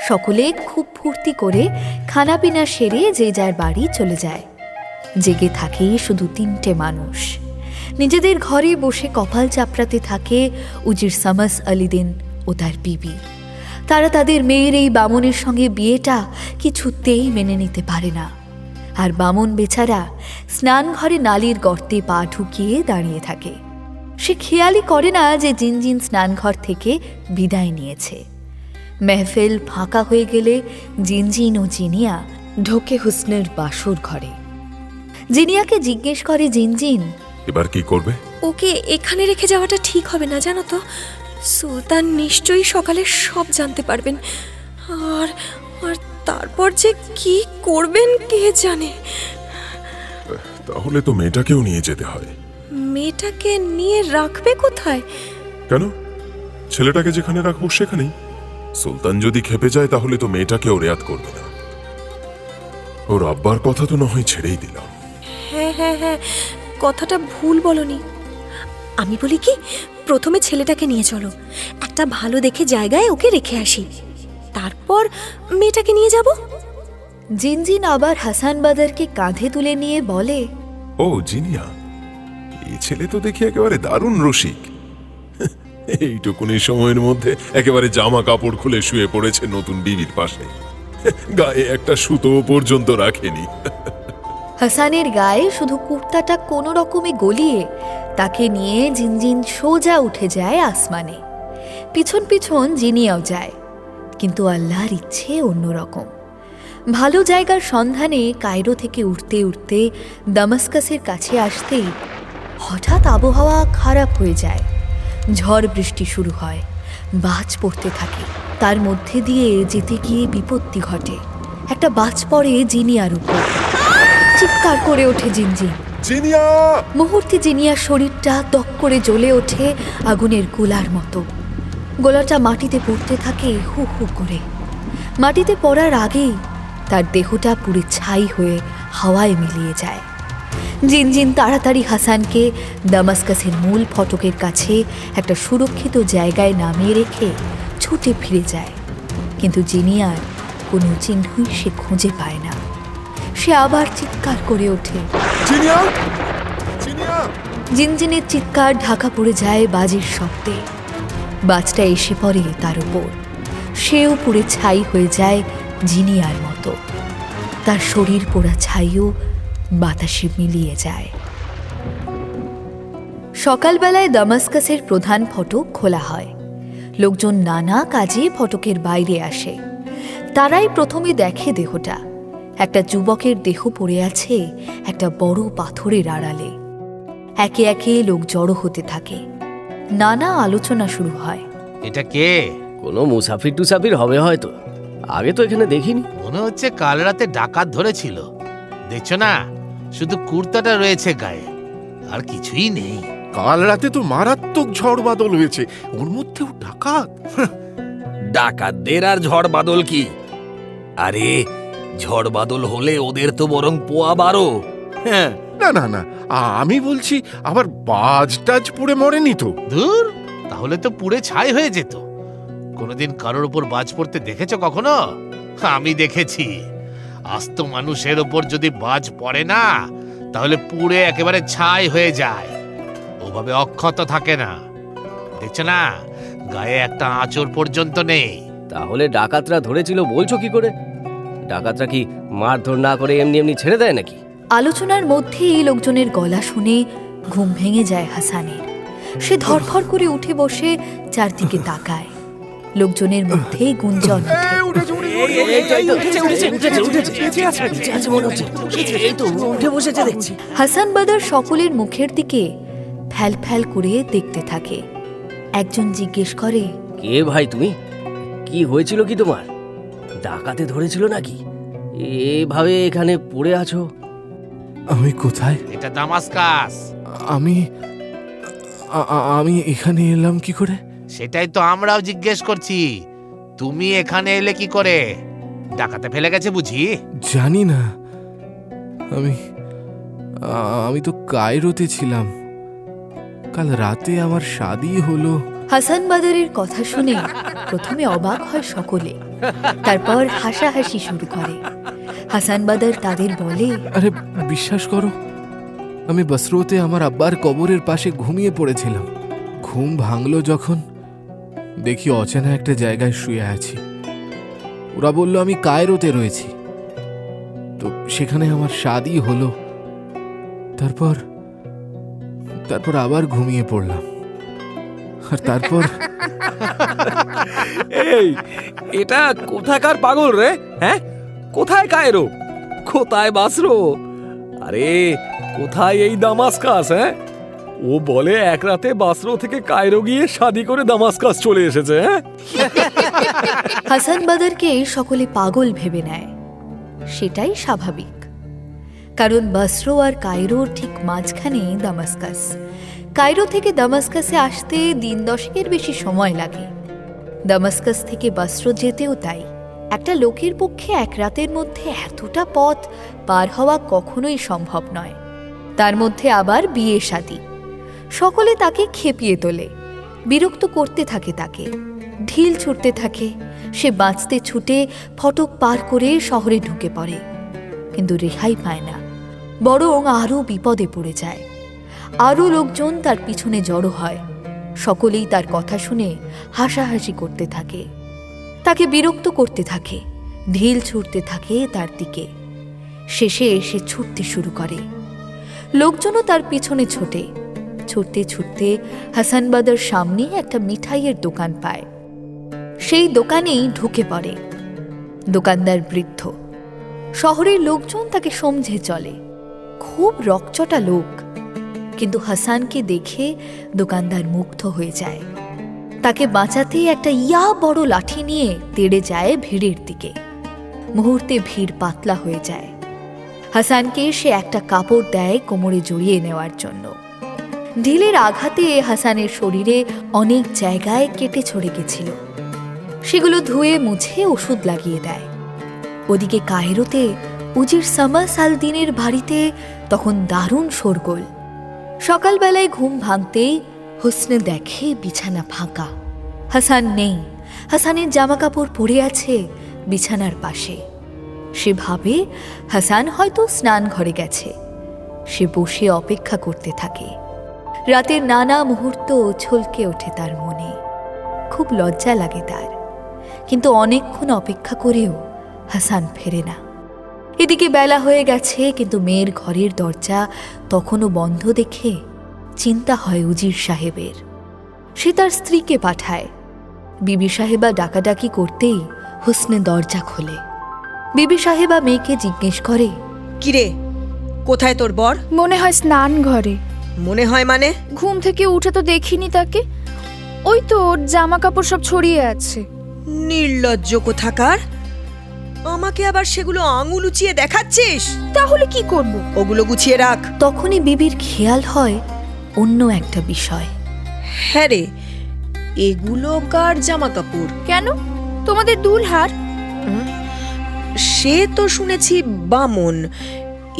সকলে খুব ফুর্তি করে খানাপিনা সেরে যে যার বাড়ি চলে যায়। জেগে থাকে শুধু তিনটে মানুষ। নিজেদের ঘরে বসে কপাল চাপড়াতে থাকে উজির সামাস আলিদিন ও তার বিবি। তারা তাদের মেয়ের এই বামনের সঙ্গে বিয়েটা কিছুতেই মেনে নিতে পারে না। আর বামন বেচারা স্নান ঘরে নালির গর্তে পা ঢুকিয়ে দাঁড়িয়ে থাকে। সে খেয়ালই করে না যে জিনজিন স্নানঘর থেকে বিদায় নিয়েছে। মেহফিল ফাঁকা হয়ে গেলে জিনজিন ও জিনিয়া ঢোকে হুসনের বাসর ঘরে। জিনিয়াকে জিজ্ঞেস করে জিনজিন, এবার কি করবে? ওকে এখানে রেখে যাওয়াটা ঠিক হবে না, জানো তো। সুলতান নিশ্চয়ই সকালে সব জানতে পারবেন, আর আর তারপর যে কি করবেন কে জানে। তাহলে তো মেয়েটাকেও নিয়ে যেতে হয়। মেয়েটাকে নিয়ে রাখবে কোথায়? কেন? ছেলেটাকে যেখানে রাখবো সেখানেই। সুলতান যদি খেপে যায় তাহলে তো মেয়েটাকেও রেয়াত করবে না। ওর আব্বার কথা তো না হয় ছেড়েই দিলাম। হ্যাঁ হ্যাঁ হ্যাঁ, কথাটা ভুল বলনি। আমি বলি কি, প্রথমে ছেলেটাকে নিয়ে চলো, একটা ভালো দেখে জায়গায় ওকে রেখে আসি, তারপর মেয়েটাকে নিয়ে যাব। জিনজিন আবার হাসান বাদারকে কাঁধে তুলে নিয়ে বলে, ও জিনিয়া, এই ছেলে তো দেখি একেবারে দারুণ রসিক। এইটুকুনি সময়ের মধ্যে একেবারে জামা কাপড় খুলে শুয়ে পড়েছে নতুন বিবির পাশে, গায়ে একটা সুতো পর্যন্ত রাখেনি। হাসানের গায়ে শুধু কুর্তাটা কোনো রকমে গলিয়ে তাকে নিয়ে জিনজিন সোজা উঠে যায় আসমানে। পিছন পিছন জিনিয়াও যায়, কিন্তু আল্লাহর ইচ্ছে অন্যরকম। ভালো জায়গার সন্ধানে কায়রো থেকে উঠতে উঠতে দামাস্কাসের কাছে আসতেই হঠাৎ আবহাওয়া খারাপ হয়ে যায়। ঝড় বৃষ্টি শুরু হয়, বাজ পড়তে থাকে। তার মধ্যে দিয়ে যেতে গিয়ে বিপত্তি ঘটে। একটা বাজ পড়ে জিনিয়ার উপর। চিৎকার করে ওঠে জিনজিন। জিনিয়া! মুহূর্তে জিনিয়ার শরীরটা দক করে জ্বলে ওঠে আগুনের গোলার মতো। গোলাটা মাটিতে পড়তে থাকে হু হু করে। মাটিতে পড়ার আগেই তার দেহটা পুরো ছাই হয়ে হাওয়ায় মিলিয়ে যায়। জিনজিন তাড়াতাড়ি হাসানকে দামাস্কাসের মূল ফটকের কাছে একটা সুরক্ষিত জায়গায় নামিয়ে রেখে ছুটে ফিরে যায়। কিন্তু জিনিয়ার কোনো চিহ্নই সে খুঁজে পায় না। সে আবার চিৎকার করে ওঠে, জিনিয়া! জিনিয়া! জিনজিনের চিৎকার ঢাকা পড়ে যায় বাজির শব্দে। বাজটা এসে পড়ে তার উপর। সেও পুড়ে ছাই হয়ে যায় জিনিয়ার মতো। তার শরীর পোড়া ছাইও বাতাসে মিলিয়ে যায়। সকালবেলায় দামাস্কাসের প্রধান ফটক খোলা হয়। লোকজন নানা কাজে ফটকের বাইরে আসে। তারাই প্রথমে দেখে দেহটা। একটা যুবকের দেহ পড়ে আছে একটা বড় পাথরের আড়ালে। একে একে লোক জড়ো হতে থাকে। নানা আলোচনা শুরু হয়। এটা কে? কোনো মুসাফির টুসাফির হবে হয়তো, আগে তো এখানে দেখিনি। মনে হচ্ছে কাল রাতে ডাকাত ধরেছিল। দেখছো না, শুধু কুর্তাটা রয়েছে গায়ে, আর কিছুই নেই। কাল রাতে তো মারাত্মক ঝড় বাদল হয়েছে, ওর মধ্যেও ডাকাত। ডাকাতদের আর ঝড় বাদল কি? আরে ঝড় বাদল হলে ওদের তো বরং পোয়া বারো। হ্যাঁ, না না না, আমি বলছি আবার বাজ টাজ পুড়ে মরেনি তো? দূর, তাহলে তো পুড়ে ছাই হয়ে যেত। কোনোদিন কারোর উপর বাজ পড়তে দেখেছো কখনো? আমি দেখেছি। আস্ত মানুষের ওপর যদি বাজ পড়ে না, তাহলে পুড়ে একেবারে ছাই হয়ে যায়, ওভাবে অক্ষত থাকে না। দেখছো না, গায়ে একটা আঁচড় পর্যন্ত নেই। তাহলে ডাকাতরা ধরেছিল বলছো কি করে? ডাকাতরা কি মারধর না করে এমনি এমনি ছেড়ে দেয় নাকি? আলোচনার মধ্যেই লোকজনের গলা শুনে ঘুম ভেঙে যায় হাসানের। সে ধরফর করে উঠে বসে চারদিকে তাকায়। লোকজনের মধ্যেই গুঞ্জন হাসান বাদার সকলের মুখের দিকে ফ্যাল ফ্যাল করে দেখতে থাকে। একজন জিজ্ঞেস করে, কে ভাই তুমি? কি হয়েছিল কি তোমার? ডাকাতে ধরেছিল নাকি? এভাবে এখানে পড়ে আছো? আমি কোথায়? এটা দামাস্কাস। আমি এখানে এলাম কি করে? সেটাই তো আমরাও জিজ্ঞেস করছি। তুমি এখানে এলে কি করে? ডাকাতে ফেলে গেছে বুঝি? জানি না, আমি তো কায়রোতে ছিলাম। কাল রাতে আমার শাদী হলো। হাসান বাদারের কথা শুনে প্রথমে অবাক হয় সকলে, তারপর হাসাহাসি শুরু করে। হাসান বাদার তাদের বলে, আরে বিশ্বাস করো, আমি বসরোতে আমার আব্বার কবরের পাশে ঘুমিয়ে পড়েছিলাম। ঘুম ভাঙলো যখন দেখি অচেনা একটা জায়গায় শুয়ে আছি। ওরা বলল আমি কায়রোতে রয়েছি। তো সেখানে আমার শাদী হলো। তারপর আবার ঘুমিয়ে পড়লাম। আর তারপর এই, এটা কোথাকার পাগল রে? হ্যাঁ, কোথায় কায়রো, কোথায় বাসরো, আরে কোথায় এই দামাস্কাস? হ্যাঁ, ও বলে এক রাতে বাসরো থেকে কায়রো গিয়ে শাদি করে দামাস্কাস চলে এসেছে। হ্যাঁ, হাসান বাদারকে সকলে পাগল ভেবে নেয়। সেটাই স্বাভাবিক, কারণ বসরো আর কায়রোর ঠিক মাঝখানে দামাস্কাস। কায়রো থেকে দামাস্কাসে আসতে দিন 10 বেশি সময় লাগে। দামাস্কাস থেকে বসরো যেতেও তাই। একটা লোকের পক্ষে এক রাতের মধ্যে এতটা পথ পার হওয়া কখনোই সম্ভব নয়। তার মধ্যে আবার বিয়ে শাদী। সকলে তাকে খেপিয়ে তোলে, বিরক্ত করতে থাকে তাকে, ঢিল ছুটতে থাকে। সে বাঁচতে ছুটে ফটক পার করে শহরে ঢুকে পড়ে, কিন্তু রেহাই পায় না, বরং আরও বিপদে পড়ে যায়। আরও লোকজন তার পিছনে জড়ো হয়, সকলেই তার কথা শুনে হাসাহাসি করতে থাকে, তাকে বিরক্ত করতে থাকে, ঢিল ছুটতে থাকে তার দিকে। শেষে সে ছুটতে শুরু করে, লোকজনও তার পিছনে ছোটে। ছুটতে ছুটতে হাসান বাদার সামনে একটা মিঠাইয়ের দোকান পায়, সেই দোকানেই ঢুকে পড়ে। দোকানদার বৃদ্ধ, শহরের লোকজন তাকে সমঝে চলে, খুব রকচটা লোক। কিন্তু হাসানকে দেখে দোকানদার মুগ্ধ হয়ে যায়, তাকে বাঁচাতে একটা বড় লাঠি নিয়ে তেড়ে যায় ভিড়ের দিকে। মুহূর্তে ভিড় পাতলা হয়ে যায়। হাসানকে সে একটা কাপড় দেয় কোমরে জড়িয়ে নেওয়ার জন্য। ঢিলের আঘাতে হাসানের শরীরে অনেক জায়গায় কেটে ছড়ে গেছিল, সেগুলো ধুয়ে মুছে ওষুধ লাগিয়ে দেয়। ওদিকে কায়রোতে উজির শামাস আল দ্বীনের বাড়িতে তখন দারুণ শোরগোল। সকালবেলায় ঘুম ভাঙতেই হুসনে দেখে বিছানা ফাঁকা, হাসান নেই। হাসানের জামা কাপড় পরে আছে বিছানার পাশে। সে ভাবে হাসান হয়তো স্নান ঘরে গেছে। সে বসে অপেক্ষা করতে থাকে। রাতের নানা মুহূর্ত ছলকে ওঠে তার মনে, খুব লজ্জা লাগে তার। কিন্তু অনেকক্ষণ অপেক্ষা করেও হাসান ফেরে না। এদিকে বেলা হয়ে গেছে, কিন্তু মেয়ের ঘরের দরজা তখনও বন্ধ দেখে চিন্তা হয় উজির সাহেবের। সে তার স্ত্রীকে পাঠায়। বিবি সাহেবা ডাকাডাকি করতেই হুসনে দরজা খোলে। বিবি সাহেবা মেয়েকে জিজ্ঞেস করে, কিরে, কোথায় তোর বর? মনে হয় স্নান ঘরে। মনে হয় মানে? ঘুম থেকে উঠে তো দেখিনি তাকে। ওই তো ওর জামা কাপড় সব ছড়িয়ে আছে। নির্লজ্জ কোথাকার! আমাকে আবার সেগুলো আঙুল উঁচিয়ে দেখাচ্ছিস? তাহলে কি করব? ওগুলো গুছিয়ে রাখ। তখনই বিবির খেয়াল হয় অন্য একটা বিষয়। হ্যাঁ রে, এগুলো কার জামা কাপড়? কেন, তোমাদের দুলহার। সে তো শুনেছি বামন।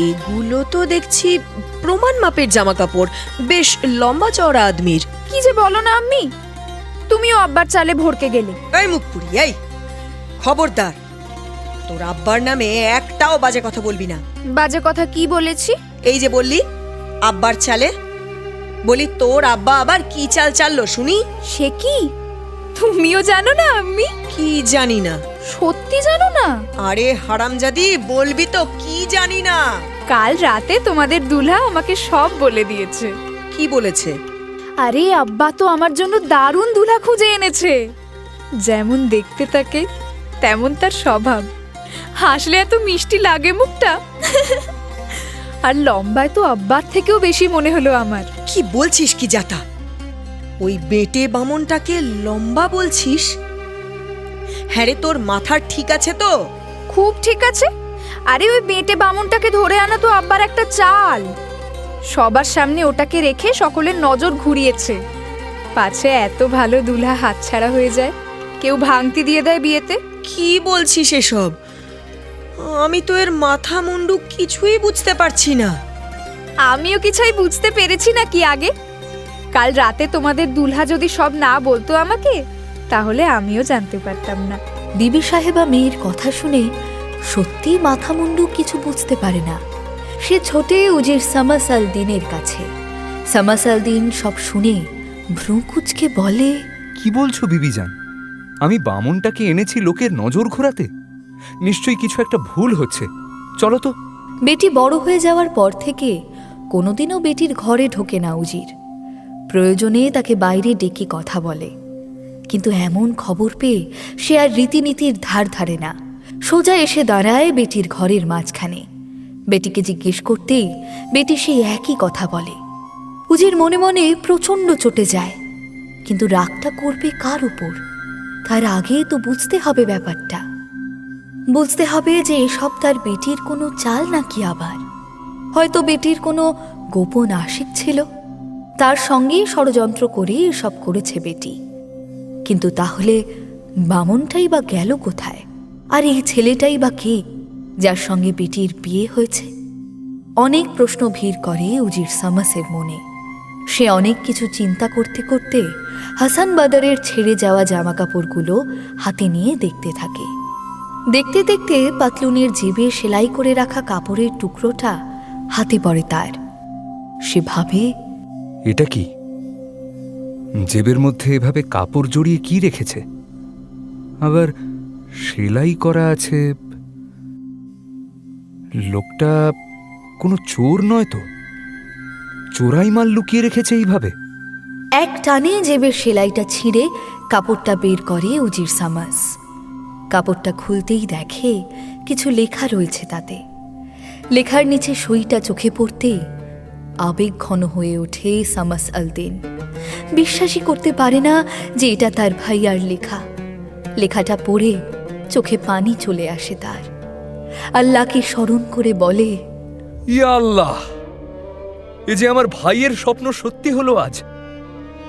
এগুলো তো দেখছি প্রমাণ মাপের জামা কাপড়, বেশ লম্বা চওড়া আদমির। কি যে বলো না আম্মি, তুমিও আব্বার চালে ভরকে গেলে। এই মুখপুরি, এই খবরদার, তোর আব্বার নামে একটাও বাজে কথা বলবি না। বাজে কথা কি বলেছি? এই যে বললি আব্বার চালে, বলি তোর আব্বা আবার কি চাল চাললো শুনি। সে কি তুমিও জানো না আম্মি? কি জানি না? সত্যি জানো না? আরে হারামজাদি, বলবি তো কি জানি না। কাল রাতে তোমাদের দুলহা আমাকে সব বলে দিয়েছে। কি বলেছে? আরে আব্বা তো আমার জন্য দারুণ দুলহা খুঁজে এনেছে। যেমন দেখতে থাকে তেমন তার স্বভাব, হাসলে এত মিষ্টি লাগে মুখটা, আর লম্বায় তো আব্বার থেকেও বেশি মনে হলো আমার। কি বলছিস কি জাতা? ওই বেটে বামনটাকে লম্বা বলছিস? হ্যাঁ রে, তোর মাথার ঠিক আছে তো? খুব ঠিক আছে। আরে ওই বেটে বামনটাকে ধরে আনা তো আব্বার একটা চাল। সবার সামনে ওটাকে রেখে সকলের নজর ঘুরিয়েছে, পাছে এত ভালো দুলহা হাতছাড়া হয়ে যায়, কেউ ভাঙতি দিয়ে দেয় বিয়েতে। কি বলছিস এসব? আমি তো এর মাথা মুন্ডু কিছুই বুঝতে পারছি না। আমিও কিছুই বুঝতে পেরেছি না কি আগে। কাল রাতে তোমাদের দুলহা যদি সব না বলতো আমাকে, তাহলে আমিও জানতে পারতাম না। বিবি সাহেবা মেয়ের কথা শুনে সত্যি মাথা মুন্ডু কিছু বুঝতে পারে না। সে ছোটে উজির শামাস আল দ্বীনের কাছে। শামাস আল দ্বীন সব শুনে ভ্রু কুঁচকে বলে, কি বলছো বিবিজান? আমি বামনটাকে এনেছি লোকের নজর ঘোরাতে? নিশ্চয়ই কিছু একটা ভুল হচ্ছে, চলো তো। বেটি বড় হয়ে যাওয়ার পর থেকে কোনোদিনও বেটির ঘরে ঢোকে না উজির। প্রয়োজনে তাকে বাইরে ডেকে কথা বলে, কিন্তু এমন খবর পেয়ে সে আর রীতিনীতির ধার ধারে না। সোজা এসে দাঁড়ায় বেটির ঘরের মাঝখানে। বেটিকে জিজ্ঞেস করতেই বেটি সেই একই কথা বলে। উজির মনে মনে প্রচণ্ড চটে যায়, কিন্তু রাগটা করবে কার উপর? তার আগে তো বুঝতে হবে ব্যাপারটা। বুঝতে হবে যে এসব তার বেটির কোনো চাল নাকি, আবার হয়তো বেটির কোনো গোপন আশিক ছিল, তার সঙ্গেই ষড়যন্ত্র করে এসব করেছে বেটি। কিন্তু তাহলে বামনটাই বা গেল কোথায়? আর এই ছেলেটাই বা কে যার সঙ্গে বেটির বিয়ে হয়েছে? অনেক প্রশ্ন ভিড় করে উজির শামাসের মনে। সে অনেক কিছু চিন্তা করতে করতে হাসান বাদারের ছেড়ে যাওয়া জামা কাপড়গুলো হাতে নিয়ে দেখতে থাকে। দেখতে দেখতে পাতলুনের জেবে সেলাই করে রাখা কাপড়ের টুকরোটা হাতে পড়ে তার। সে ভাবে, এটা কি? জেবের মধ্যে এভাবে কাপড় জড়িয়ে কি রেখেছে? আবার সেলাই করা আছে। লোকটা কোনো চোর নয় তো? চোরাই মাল লুকিয়ে রেখেছে এইভাবে? এক টানে জেবের সেলাইটা ছিঁড়ে কাপড়টা বের করে উজির সামাস। কাপড়টা খুলতেই দেখে কিছু লেখা রয়েছে তাতে। লেখার নিচে সইটা চোখে পড়তে আবেগ ঘন হয়ে ওঠে সামাস আল-দিন। বিশ্বাসই করতে পারে না যে এটা তার ভাইয়ার লেখা। লেখাটা পড়ে চোখে পানি চলে আসে তার। আল্লাহকে স্মরণ করে বলে, ইয়া আল্লাহ, এ যে আমার ভাইয়ের স্বপ্ন সত্যি হলো আজ।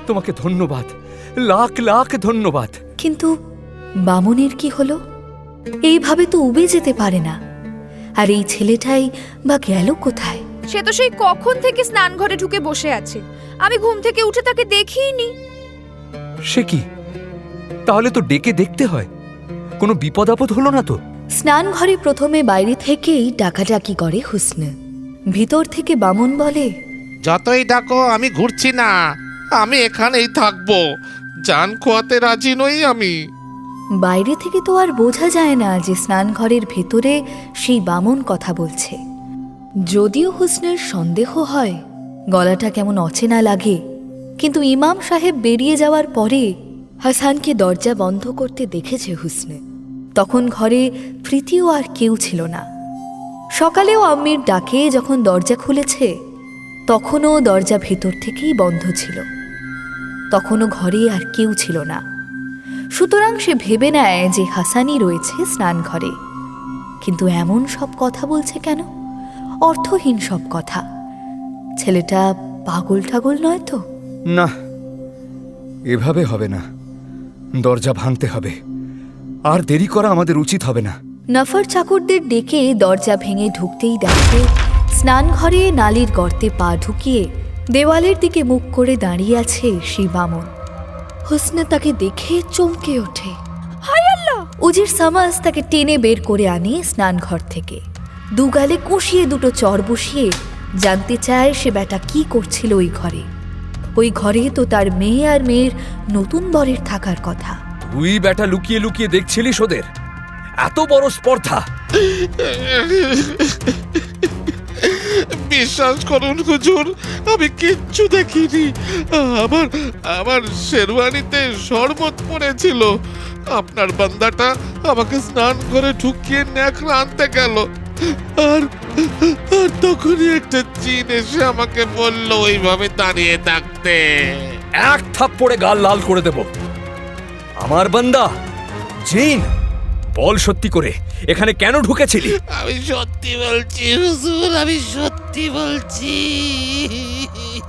তোমাকে ধন্যবাদ, লাখ লাখ ধন্যবাদ। কিন্তু বামনের কি হলো? এইভাবে তো উবে যেতে পারে না। আর এই ছেলেটাই বা গেল কোথায়? সে তো সেই কখন থেকে স্নান ঘরে ঢুকে বসে আছে। আমি ঘুম থেকে উঠে তাকে দেখিনি। সে কি? তাহলে তো ডেকে দেখতে হয়। কোনো বিপদ আপদ হলো না তো? স্নান ঘরে প্রথমে বাইরে থেকেই ডাকাডাকি করে হুসনে। ভিতর থেকে বামন বলে, যতই ডাকো আমি ঘুরছি না, আমি এখানেই থাকবো। জান খোয়াতে রাজি নই আমি। বাইরে থেকে তো আর বোঝা যায় না যে স্নান ঘরের ভেতরে সেই বামন কথা বলছে। যদিও হুসনের সন্দেহ হয়, গলাটা কেমন অচেনা লাগে, কিন্তু ইমাম সাহেব বেরিয়ে যাওয়ার পরে হাসানকে দরজা বন্ধ করতে দেখেছে হুসনে। তখন ঘরে প্রীতিও আর কেউ ছিল না। সকালেও আম্মির ডাকে যখন দরজা খুলেছে, তখনও দরজা ভেতর থেকেই বন্ধ ছিল। তখনও ঘরে আর কেউ ছিল না। সুতরাং সে ভেবে নেয় যে হাসানই রয়েছে স্নান ঘরে। কিন্তু এমন সব কথা বলছে কেন? অর্থহীন সব কথা। ছেলেটা পাগল ঠাগল নয় তো? না, এভাবে হবে না। দরজা ভাঙতে হবে। আর দেরি করা আমাদের উচিত হবে না। নফর চাকরদের ডেকে দরজা ভেঙে ঢুকতেই দেখে স্নান ঘরে নালির গর্তে পা ঢুকিয়ে দেওয়ালের দিকে মুখ করে দাঁড়িয়ে আছে সেই বামন। হুসনে তাকে দেখে চমকে ওঠে। হায় আল্লাহ! উজির সামাস তাকে টেনে বের করে আনে স্নান ঘর থেকে। দুগালে কষিয়ে দুটো চর বসিয়ে জানতে চায় সে বেটা কি করছিল ওই ঘরে। ওই ঘরে তো তার মেয়ে আর মেয়ের নতুন বরের থাকার কথা। তুই বেটা লুকিয়ে লুকিয়ে দেখছিলিস ওদের? এত বড় স্পর্ধা! বিশ্বাস করুন হুজুর, আমি কিচ্ছু দেখিনি। আমার শেরওয়ানিতে শরবত পড়েছিল। আপনার বান্দাটা আমাকে স্নান করে ঢুকিয়ে ন্যাকড়া আনতে গেল। আর তখনই একটা জিন এসে আমাকে বলল ওইভাবে দাঁড়িয়ে থাকতে। এক থাপ্পড়ে গাল লাল করে দেব। আমার বান্দা জিন, বল সত্যি করে এখানে কেন ঢুকেছিলি? আমি সত্যি বলছি হুজুর, আমি সত্যি বলছি।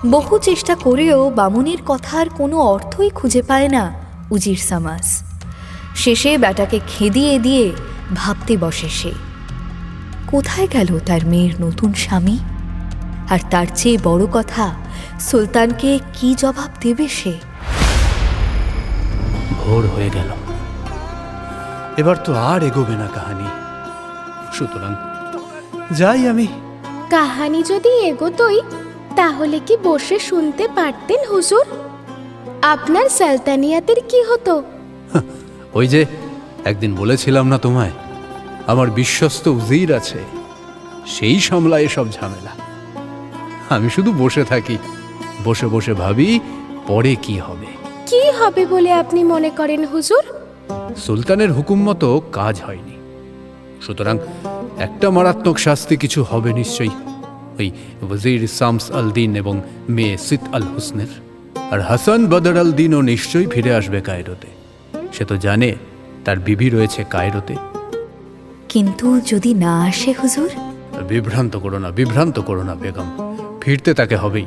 বহু চেষ্টা করেও বামুনের কথার কোনো অর্থই খুঁজে পায় না উজির সামাস। শেষে বেটাকে খেদিয়ে দিয়ে ভাবতে বসে সে, কোথায় গেল তার মেয়ের নতুন স্বামী? আর তার চেয়ে বড় কথা, সুলতানকে কি জবাব দেবে সে? ভোর হয়ে গেল। এবার তো আর এগোবে না কাহানি। সুতরাং যাই আমি। কাহানি যদি এগোতই তাহলে কি বসে শুনতে পারতেন হুজুর? আপনার সালতানিয়াতের কি হতো? ওই যে একদিন বলেছিলাম না তোমায়, আমার বিশ্বস্ত উজির আছে, সেই সামলায় সব ঝামেলা। আমি শুধু বসে থাকি, বসে বসে ভাবি পরে কি হবে। কি হবে বলে আপনি মনে করেন হুজুর? সুলতানের হুকুম মতো কাজ হয়নি, সুতরাং একটা মারাত্মক শাস্তি কিছু হবে নিশ্চয়ই। ওই ওয়াজির শামস আল-দিন এবং মেয়ে সিত আল হুসনের। আর হাসান বদর আল-দিনও নিশ্চয়ই ফিরে আসবে কায়রোতে। সে তো জানে তার বিবি রয়েছে কায়রোতে। কিন্তু যদি না আসে হুজুর? বিভ্রান্ত করো না বেগম, ফিরতে তাকে হবেই।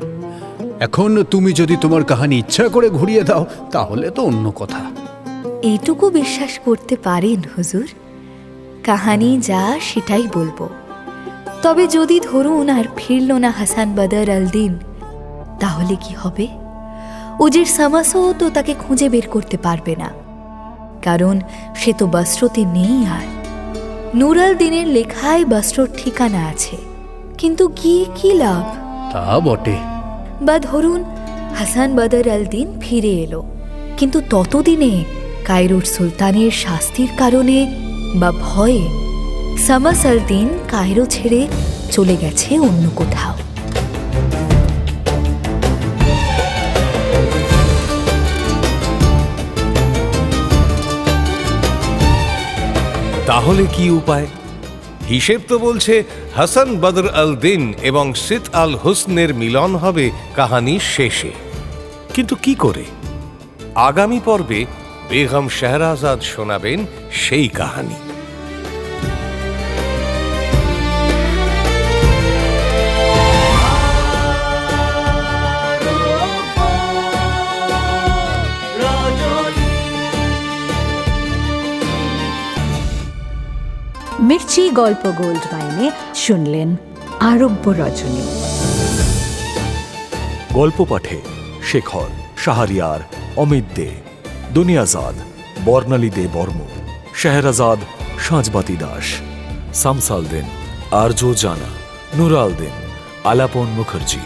এখন তুমি যদি তোমার কাহানি ইচ্ছা করে ঘুরিয়ে দাও তাহলে তো অন্য কথা। এইটুকু বিশ্বাস করতে পারেন হুজুর, কাহানি যা সেটাই বলবো। তবে যদি ধরুন আর ফিরল না হাসান বদর আল-দিন, তাহলে কি হবে? উজির সামাসও তো তাকে খুঁজে বের করতে পারবে না, কারণ সে তো বস্ত্রতে নেই। আর নূর আল দিনের লেখায় বস্ত্রর ঠিকানা আছে, কিন্তু গিয়ে কি লাভ? তা বটে। বা ধরুন হাসান বদর আল দিন ফিরে এলো, কিন্তু ততদিনে কায়রোর সুলতানের শাস্তির কারণে বা ভয়ে সামাস আল দিন কায়রো ছেড়ে চলে গেছে অন্য কোথাও। তাহলে কি উপায়? হিসেব তো বলছে হাসান বদর আল দিন এবং সিত আল হুসনের মিলন হবে কাহানির শেষে, কিন্তু কি করে? আগামী পর্বে বেগম শেহরাজাদ শোনাবেন সেই কাহানি। মির্চি গল্প গোল্ড মাইনে শুনলেন আরব্য রজনী। গল্প পাঠে শেখর, শাহরিয়ার, অমিত দে, দুনিয়াজাদ, বর্ণালী দে বর্ম, শেহরাজাদ, সাঁজবাতি দাস, সামসাল দিন, আরজো জানা, নুরাল দিন, আলাপন মুখার্জি,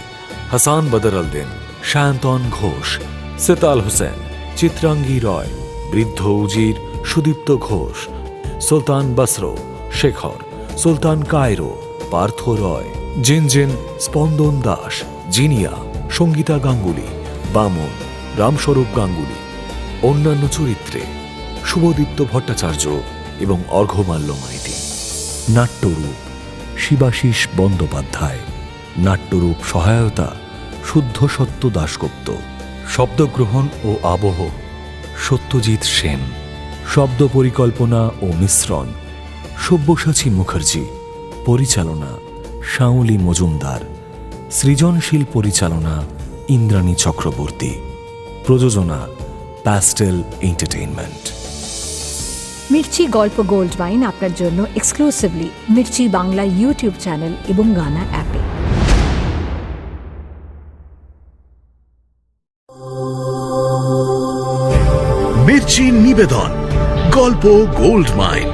হাসান বদর আল দিন, সায়ন্তন ঘোষ, সিতাল হোসেন, চিত্রাঙ্গী রয়, বৃদ্ধ উজির সুদীপ্ত ঘোষ, সুলতান বসরো, শেখর, সুলতান কায়রো, পার্থ রয়, জিনজিন, স্পন্দন দাস, জিনিয়া, সঙ্গীতা গাঙ্গুলি, বামন, রামস্বরূপ গাঙ্গুলি। অন্যান্য চরিত্রে শুভদীপ্ত ভট্টাচার্য এবং অর্ঘ্যমাল্য মাইতি। নাট্যরূপ শিবাশিস বন্দ্যোপাধ্যায়। নাট্যরূপ সহায়তা শুদ্ধ সত্য দাশগুপ্ত। শব্দগ্রহণ ও আবহ সত্যজিৎ সেন। শব্দ পরিকল্পনা ও মিশ্রণ সব্যসাচী মুখার্জি। পরিচালনা শাওলি মজুমদার। সৃজনশীল পরিচালনা ইন্দ্রাণী চক্রবর্তী। প্রযোজনা প্যাস্টেল এন্টারটেইনমেন্ট। মির্চি গল্প গোল্ড মাইন আপনার জন্য exclusively Mirchi Bangla YouTube channel এবং গানা অ্যাপে। মির্চি নিবেদন গল্প গোল্ড মাইন।